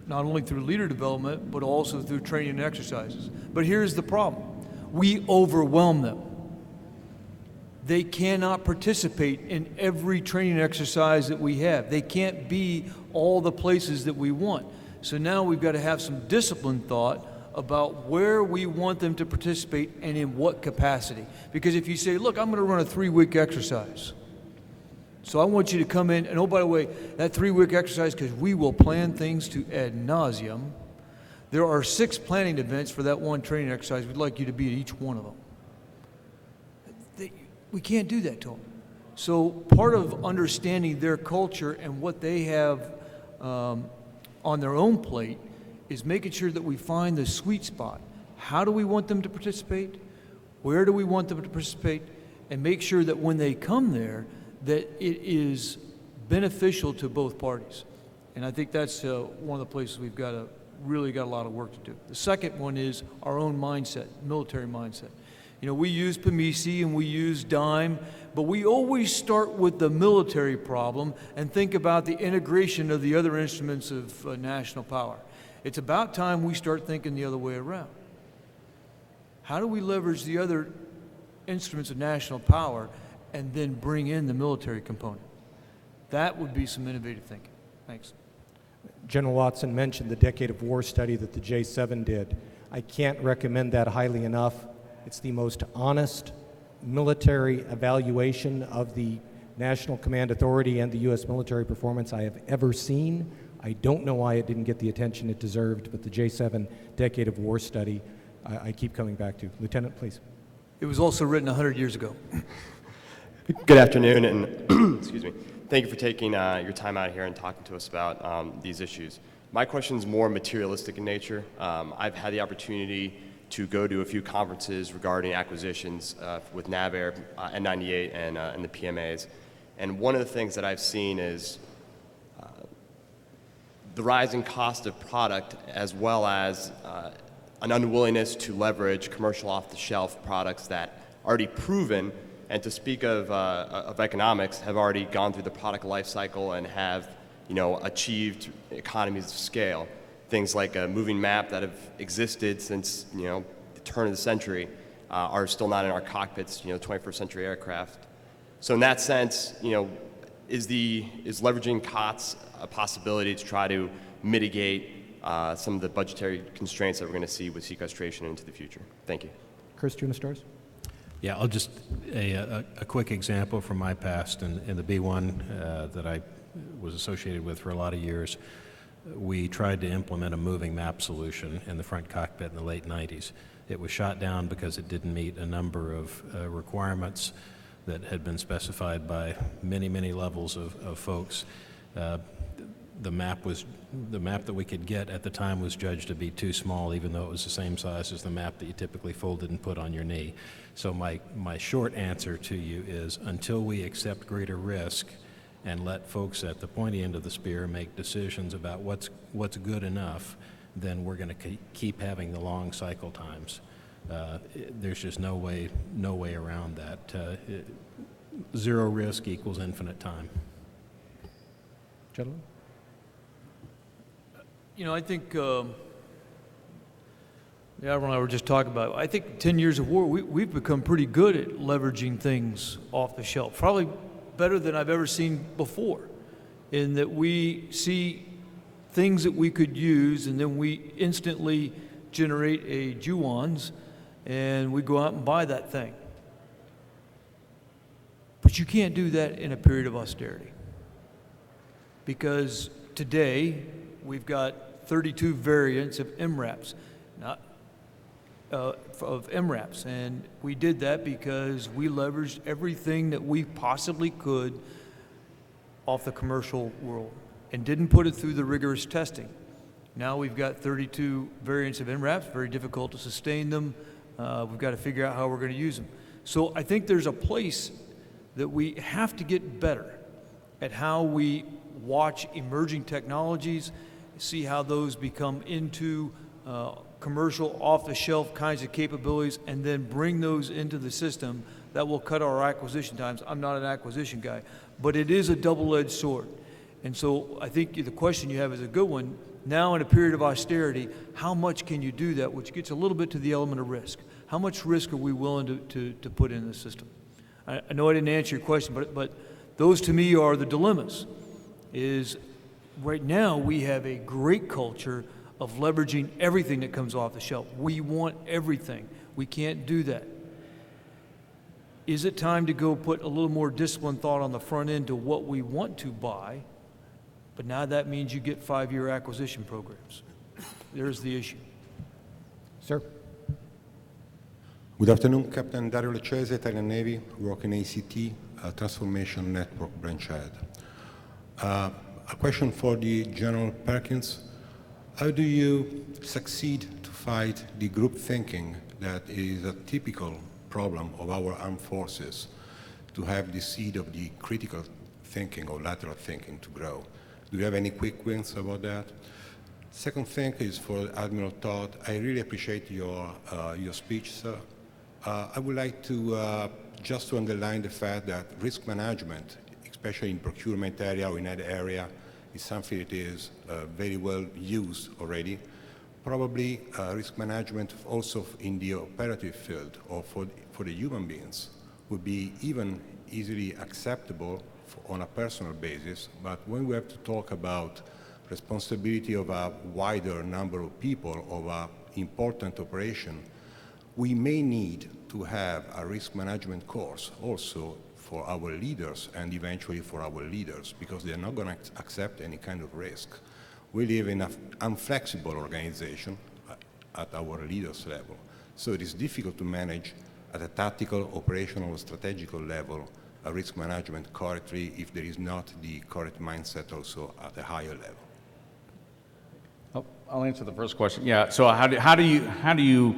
not only through leader development, but also through training and exercises. But here's the problem. We overwhelm them. They cannot participate in every training exercise that we have. They can't be all the places that we want. So now we've got to have some disciplined thought about where we want them to participate and in what capacity. Because if you say, look, I'm going to run a 3-week exercise, so I want you to come in, and oh, by the way, that 3-week exercise, because we will plan things to ad nauseum. There are 6 planning events for that one training exercise. We'd like you to be at each one of them. We can't do that to them. So part of understanding their culture and what they have on their own plate is making sure that we find the sweet spot. How do we want them to participate? Where do we want them to participate? And make sure that when they come there, that it is beneficial to both parties. And I think that's one of the places we've really got a lot of work to do. The second one is our own mindset, military mindset. We use PMISI and we use DIME, but we always start with the military problem and think about the integration of the other instruments of national power. It's about time we start thinking the other way around. How do we leverage the other instruments of national power and then bring in the military component? That would be some innovative thinking. Thanks. General Watson mentioned the Decade of War study that the J7 did. I can't recommend that highly enough. It's the most honest military evaluation of the National Command Authority and the U.S. military performance I have ever seen. I don't know why it didn't get the attention it deserved, but the J7 Decade of War study, I keep coming back to. Lieutenant, please. It was also written 100 years ago. Good afternoon, and excuse me. Thank you for taking your time out here and talking to us about these issues. My question is more materialistic in nature. I've had the opportunity to go to a few conferences regarding acquisitions with NAVAIR, N98, and the PMAs. And one of the things that I've seen is the rising cost of product, as well as an unwillingness to leverage commercial off-the-shelf products that are already proven, and to speak of economics, have already gone through the product life cycle and have, achieved economies of scale. Things like a moving map that have existed since, the turn of the century are still not in our cockpits, 21st century aircraft. So in that sense, is leveraging COTS a possibility to try to mitigate some of the budgetary constraints that we're going to see with sequestration into the future? Thank you. Chris Junistars? Yeah, I'll just, a quick example from my past in the B-1 that I was associated with for a lot of years. We tried to implement a moving map solution in the front cockpit in the late 90s. It was shot down because it didn't meet a number of requirements that had been specified by many, many levels of folks. The map that we could get at the time was judged to be too small, even though it was the same size as the map that you typically folded and put on your knee. So my short answer to you is, until we accept greater risk and let folks at the pointy end of the spear make decisions about what's good enough, then we're going to keep having the long cycle times. There's just no way around that. Zero risk equals infinite time. Gentlemen? I think, the Admiral and I were just talking about, I think 10 years of war, we've become pretty good at leveraging things off the shelf, probably better than I've ever seen before, in that we see things that we could use and then we instantly generate a JUONS and we go out and buy that thing. But you can't do that in a period of austerity, because today we've got 32 variants of MRAPs, and we did that because we leveraged everything that we possibly could off the commercial world and didn't put it through the rigorous testing. Now we've got 32 variants of MRAPs, very difficult to sustain them. We've got to figure out how we're going to use them. So I think there's a place that we have to get better at how we watch emerging technologies, see how those become into commercial off-the-shelf kinds of capabilities, and then bring those into the system that will cut our acquisition times. I'm not an acquisition guy, but it is a double-edged sword. And so I think the question you have is a good one. Now in a period of austerity, how much can you do that, which gets a little bit to the element of risk. How much risk are we willing to put in the system? I know I didn't answer your question, but those to me are the dilemmas. Is right now we have a great culture of leveraging everything that comes off the shelf. We want everything. We can't do that. Is it time to go put a little more disciplined thought on the front end to what we want to buy? But now that means you get 5-year acquisition programs. There's the issue. Sir? Good afternoon, Captain Dario Lecese, Italian Navy, working ACT, Transformation Network Branch Head. A question for the General Perkins. How do you succeed to fight the group thinking that is a typical problem of our armed forces, to have the seed of the critical thinking or lateral thinking to grow? Do you have any quick wins about that? Second thing is for Admiral Todd. I really appreciate your speech, sir. I would like to just to underline the fact that risk management, especially in procurement area or in that area, is something that is very well used already. Probably risk management also in the operative field or for the human beings would be even easily acceptable on a personal basis, but when we have to talk about responsibility of a wider number of people, of a important operation, we may need to have a risk management course also for our leaders and eventually for our leaders, because they're not going to accept any kind of risk. We live in an unflexible organization at our leaders level, so it is difficult to manage at a tactical, operational, strategical level a risk management correctly if there is not the correct mindset also at a higher level. I'll answer the first question. Yeah. So how do you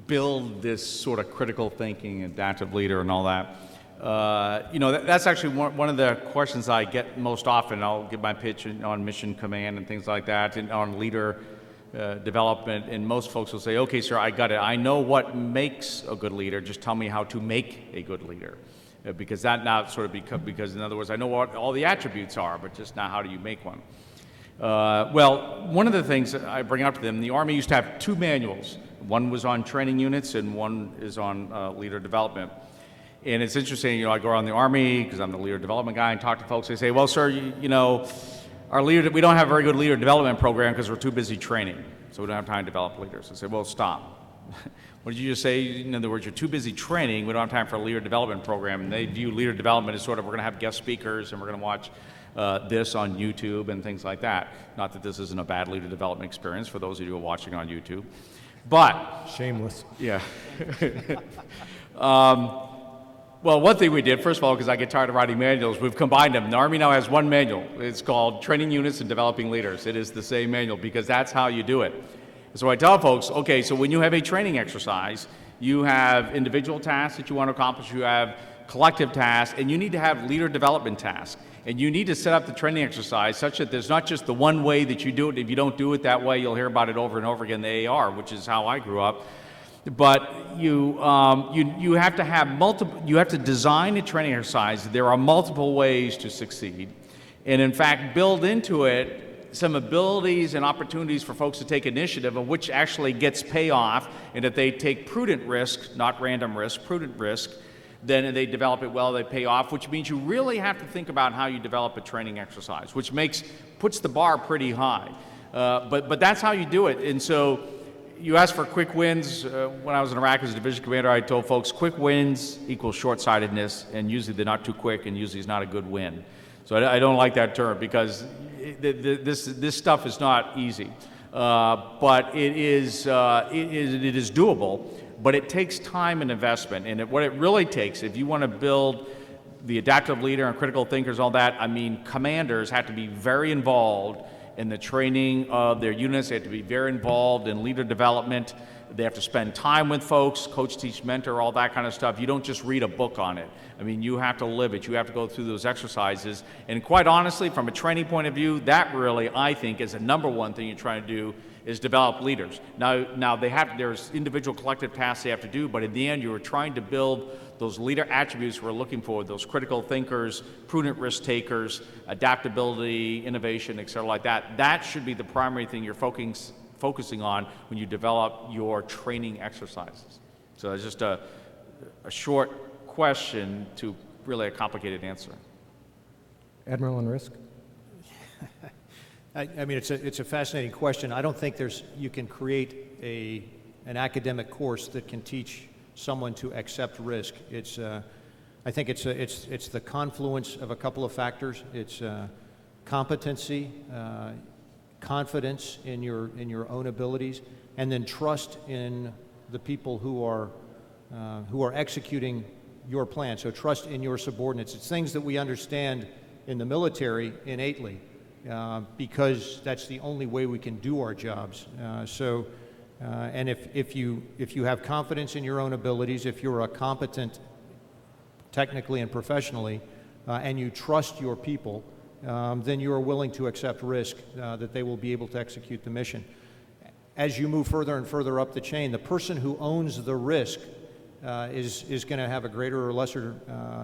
build this sort of critical thinking, adaptive leader, and all that? That's actually one of the questions I get most often. I'll give my pitch on mission command and things like that, and on leader development, and most folks will say, "Okay, sir, I got it. I know what makes a good leader. Just tell me how to make a good leader." Because that now sort of because in other words, I know what all the attributes are, but just now how do you make one? Well, one of the things that I bring up to them, the Army used to have two manuals. One was on training units and one is on leader development. And it's interesting, I go around the Army because I'm the leader development guy and talk to folks. They say, "Well, sir, our leader, we don't have a very good leader development program because we're too busy training, so we don't have time to develop leaders." I say, "Well, stop. What did you just say? In other words, you're too busy training. We don't have time for a leader development program." And they view leader development as sort of, we're going to have guest speakers and we're going to watch this on YouTube and things like that. Not that this isn't a bad leader development experience for those of you who are watching on YouTube. But Shameless. yeah. Well, one thing we did, first of all, because I get tired of writing manuals, we've combined them. The Army now has one manual. It's called Training Units and Developing Leaders. It is the same manual because that's how you do it. So I tell folks, okay, so when you have a training exercise, you have individual tasks that you want to accomplish, you have collective tasks, and you need to have leader development tasks. And you need to set up the training exercise such that there's not just the one way that you do it. If you don't do it that way, you'll hear about it over and over again, the AR, which is how I grew up. But you have to have multiple, you have to design a training exercise. There are multiple ways to succeed. And in fact, build into it some abilities and opportunities for folks to take initiative, of which actually gets payoff, and if they take prudent risk, not random risk, prudent risk, then they develop it well, they pay off, which means you really have to think about how you develop a training exercise, which puts the bar pretty high. But that's how you do it. And so you asked for quick wins. When I was in Iraq as a division commander, I told folks quick wins equals short-sightedness, and usually they're not too quick, and usually it's not a good win. So I don't like that term because this stuff is not easy, but it is doable. But it takes time and investment, and what it really takes, if you want to build the adaptive leader and critical thinkers, all that, I mean, commanders have to be very involved in the training of their units. They have to be very involved in leader development. They have to spend time with folks, coach, teach, mentor, all that kind of stuff. You don't just read a book on it. I mean, you have to live it. You have to go through those exercises. And quite honestly, from a training point of view, that really, I think, is the number one thing you're trying to do, is develop leaders. Now there's individual collective tasks they have to do, but in the end, you're trying to build those leader attributes we're looking for, those critical thinkers, prudent risk takers, adaptability, innovation, et cetera, like that. That should be the primary thing you're focusing on when you develop your training exercises. So it's just a short question to really a complicated answer. Admiral on risk. I mean, it's a fascinating question. I don't think you can create an academic course that can teach someone to accept risk. I think it's the confluence of a couple of factors. It's competency, confidence in your own abilities, and then trust in the people who are executing your plan. So trust in your subordinates. It's things that we understand in the military innately. Because that's the only way we can do our jobs. And if you have confidence in your own abilities, if you're a competent technically and professionally, and you trust your people, then you are willing to accept risk that they will be able to execute the mission. As you move further and further up the chain, the person who owns the risk is going to have a greater or lesser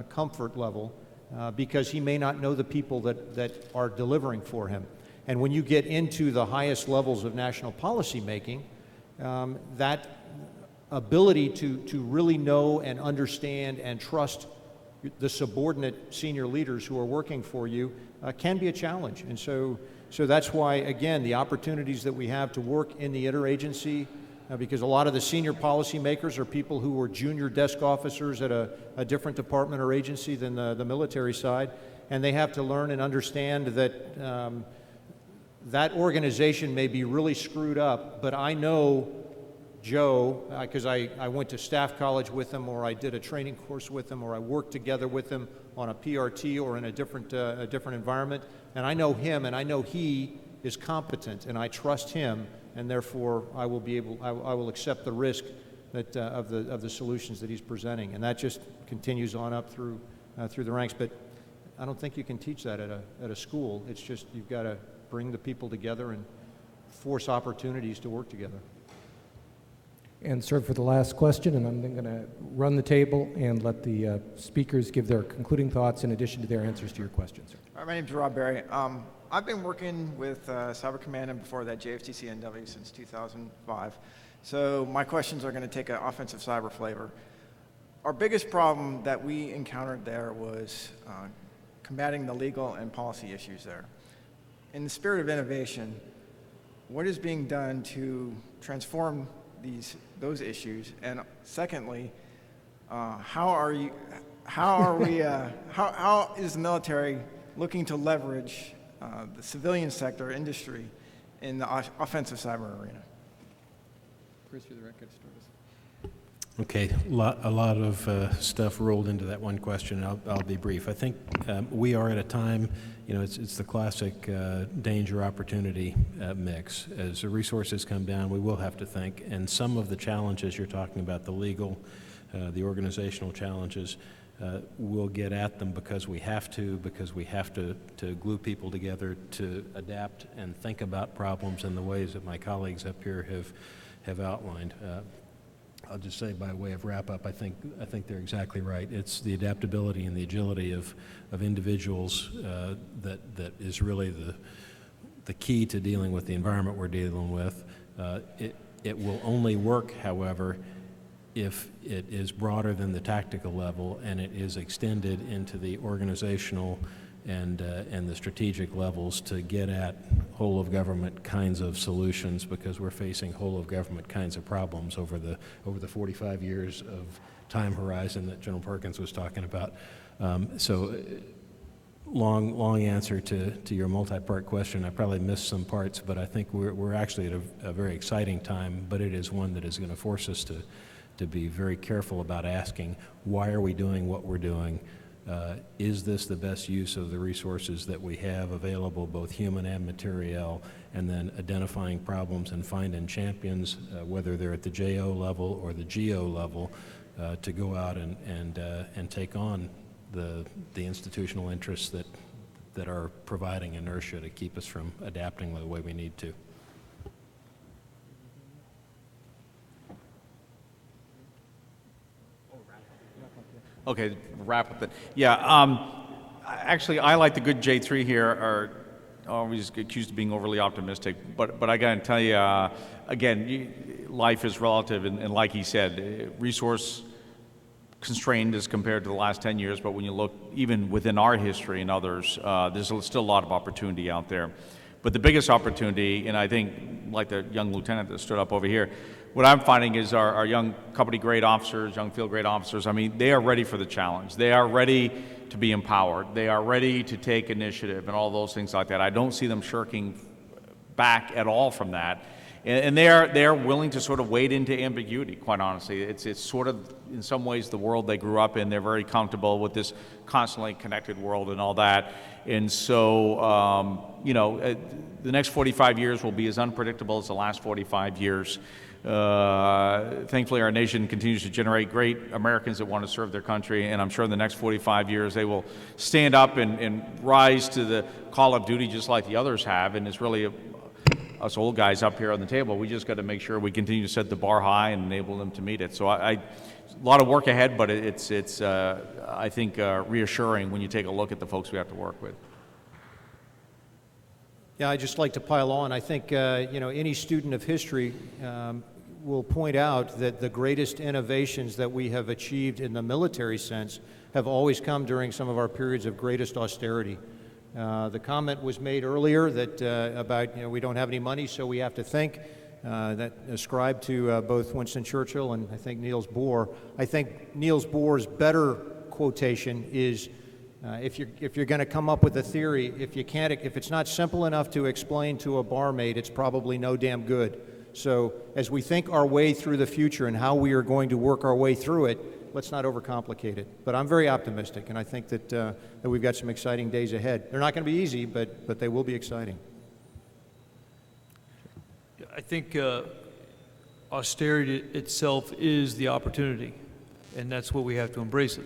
comfort level. Because he may not know the people that are delivering for him. And when you get into the highest levels of national policy making, that ability to really know and understand and trust the subordinate senior leaders who are working for you can be a challenge. And so So that's why, again, the opportunities that we have to work in the interagency, because a lot of the senior policymakers are people who were junior desk officers at a different department or agency than the military side, and they have to learn and understand that that organization may be really screwed up, but I know Joe, because I went to staff college with him, or I did a training course with him, or I worked together with him on a PRT or in a different environment, and I know him, and I know he is competent, and I trust him, and therefore I will accept the risk that of the solutions that he's presenting, and that just continues on up through the ranks. But I don't think you can teach that at a school. It's just you've got to bring the people together and force opportunities to work together. And sir, for the last question, and I'm then going to run the table and let the speakers give their concluding thoughts in addition to their answers to your questions. Sir. All right, my name's Rob Berry. I've been working with Cyber Command and before that JFTC NW since 2005. So my questions are going to take an offensive cyber flavor. Our biggest problem that we encountered there was combating the legal and policy issues there. In the spirit of innovation, what is being done to transform those issues? And secondly, how is the military looking to leverage the civilian sector industry in the offensive cyber arena? Chris, you're the record start. Okay, a lot of stuff rolled into that one question. I'll be brief. I think we are at a time, it's the classic danger-opportunity mix. As the resources come down, we will have to think, and some of the challenges you're talking about, the legal, the organizational challenges, we'll get at them because we have to glue people together to adapt and think about problems in the ways that my colleagues up here have outlined. I'll just say by way of wrap-up, I think they're exactly right. It's the adaptability and the agility of individuals that is really the key to dealing with the environment we're dealing with. It will only work, however, if it is broader than the tactical level and it is extended into the organizational and the strategic levels to get at whole of government kinds of solutions, because we're facing whole of government kinds of problems over the 45 years of time horizon that General Perkins was talking about. So long answer to your multi-part question. I probably missed some parts, but I think we're actually at a very exciting time, but it is one that is going to force us to be very careful about asking, why are we doing what we're doing? Is this the best use of the resources that we have available, both human and material, and then identifying problems and finding champions, whether they're at the JO level or the GO level, to go out and take on the institutional interests that are providing inertia to keep us from adapting the way we need to. Okay, wrap up it. Yeah, actually, I, like the good J3 here, are always accused of being overly optimistic. But I got to tell you, again, life is relative, and like he said, resource constrained as compared to the last 10 years. But when you look even within our history and others, there's still a lot of opportunity out there. But the biggest opportunity, and I think, like the young lieutenant that stood up over here, what I'm finding is our young company grade officers, young field grade officers, I mean, they are ready for the challenge. They are ready to be empowered. They are ready to take initiative and all those things like that. I don't see them shirking back at all from that. And they are willing to sort of wade into ambiguity, quite honestly. It's sort of, in some ways, the world they grew up in. They're very comfortable with this constantly connected world and all that. And so, the next 45 years will be as unpredictable as the last 45 years. Thankfully, our nation continues to generate great Americans that want to serve their country, and I'm sure in the next 45 years they will stand up and rise to the call of duty just like the others have, and it's really us old guys up here on the table. We just got to make sure we continue to set the bar high and enable them to meet it. So a lot of work ahead, but it's I think, reassuring when you take a look at the folks we have to work with. Yeah, I'd just like to pile on. I think, any student of history will point out that the greatest innovations that we have achieved in the military sense have always come during some of our periods of greatest austerity. The comment was made earlier that about, we don't have any money, so we have to think. That ascribed to both Winston Churchill and I think Niels Bohr. I think Niels Bohr's better quotation is, if you're going to come up with a theory, if it's not simple enough to explain to a barmaid, it's probably no damn good. So as we think our way through the future and how we are going to work our way through it, let's not overcomplicate it. But I'm very optimistic, and I think that we've got some exciting days ahead. They're not going to be easy, but they will be exciting. I think austerity itself is the opportunity, and that's what we have to embrace it.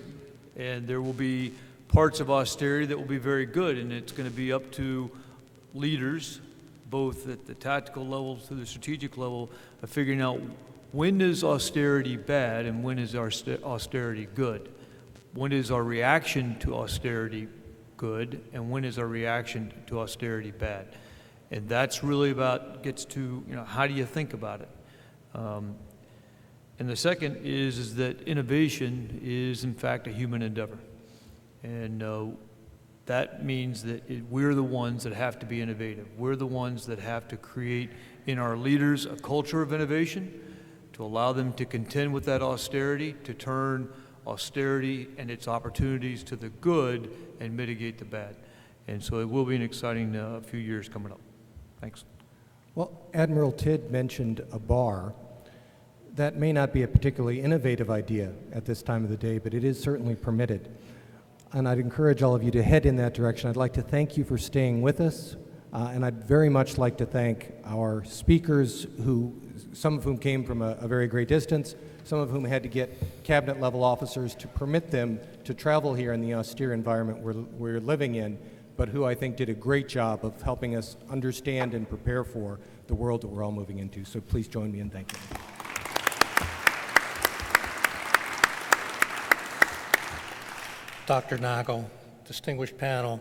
And there will be parts of austerity that will be very good, and it's going to be up to leaders, both at the tactical level to the strategic level, of figuring out when is austerity bad and when is our austerity good. When is our reaction to austerity good, and when is our reaction to austerity bad? And that's really gets to, how do you think about it? And the second is that innovation is, in fact, a human endeavor. And that means that we're the ones that have to be innovative. We're the ones that have to create in our leaders a culture of innovation to allow them to contend with that austerity, to turn austerity and its opportunities to the good and mitigate the bad. And so it will be an exciting few years coming up. Thanks. Well, Admiral Tidd mentioned a bar. That may not be a particularly innovative idea at this time of the day, but it is certainly permitted. And I'd encourage all of you to head in that direction. I'd like to thank you for staying with us, and I'd very much like to thank our speakers, some of whom came from a very great distance, some of whom had to get cabinet-level officers to permit them to travel here in the austere environment we're living in, but who I think did a great job of helping us understand and prepare for the world that we're all moving into. So please join me in thanking you. Dr. Nagle, distinguished panel,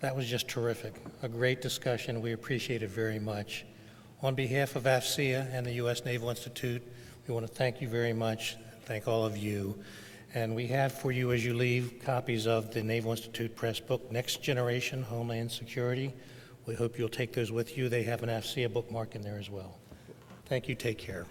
that was just terrific. A great discussion. We appreciate it very much. On behalf of AFCEA and the U.S. Naval Institute, we want to thank you very much, thank all of you. And we have for you, as you leave, copies of the Naval Institute Press book, Next Generation Homeland Security. We hope you'll take those with you. They have an AFCEA bookmark in there as well. Thank you. Take care.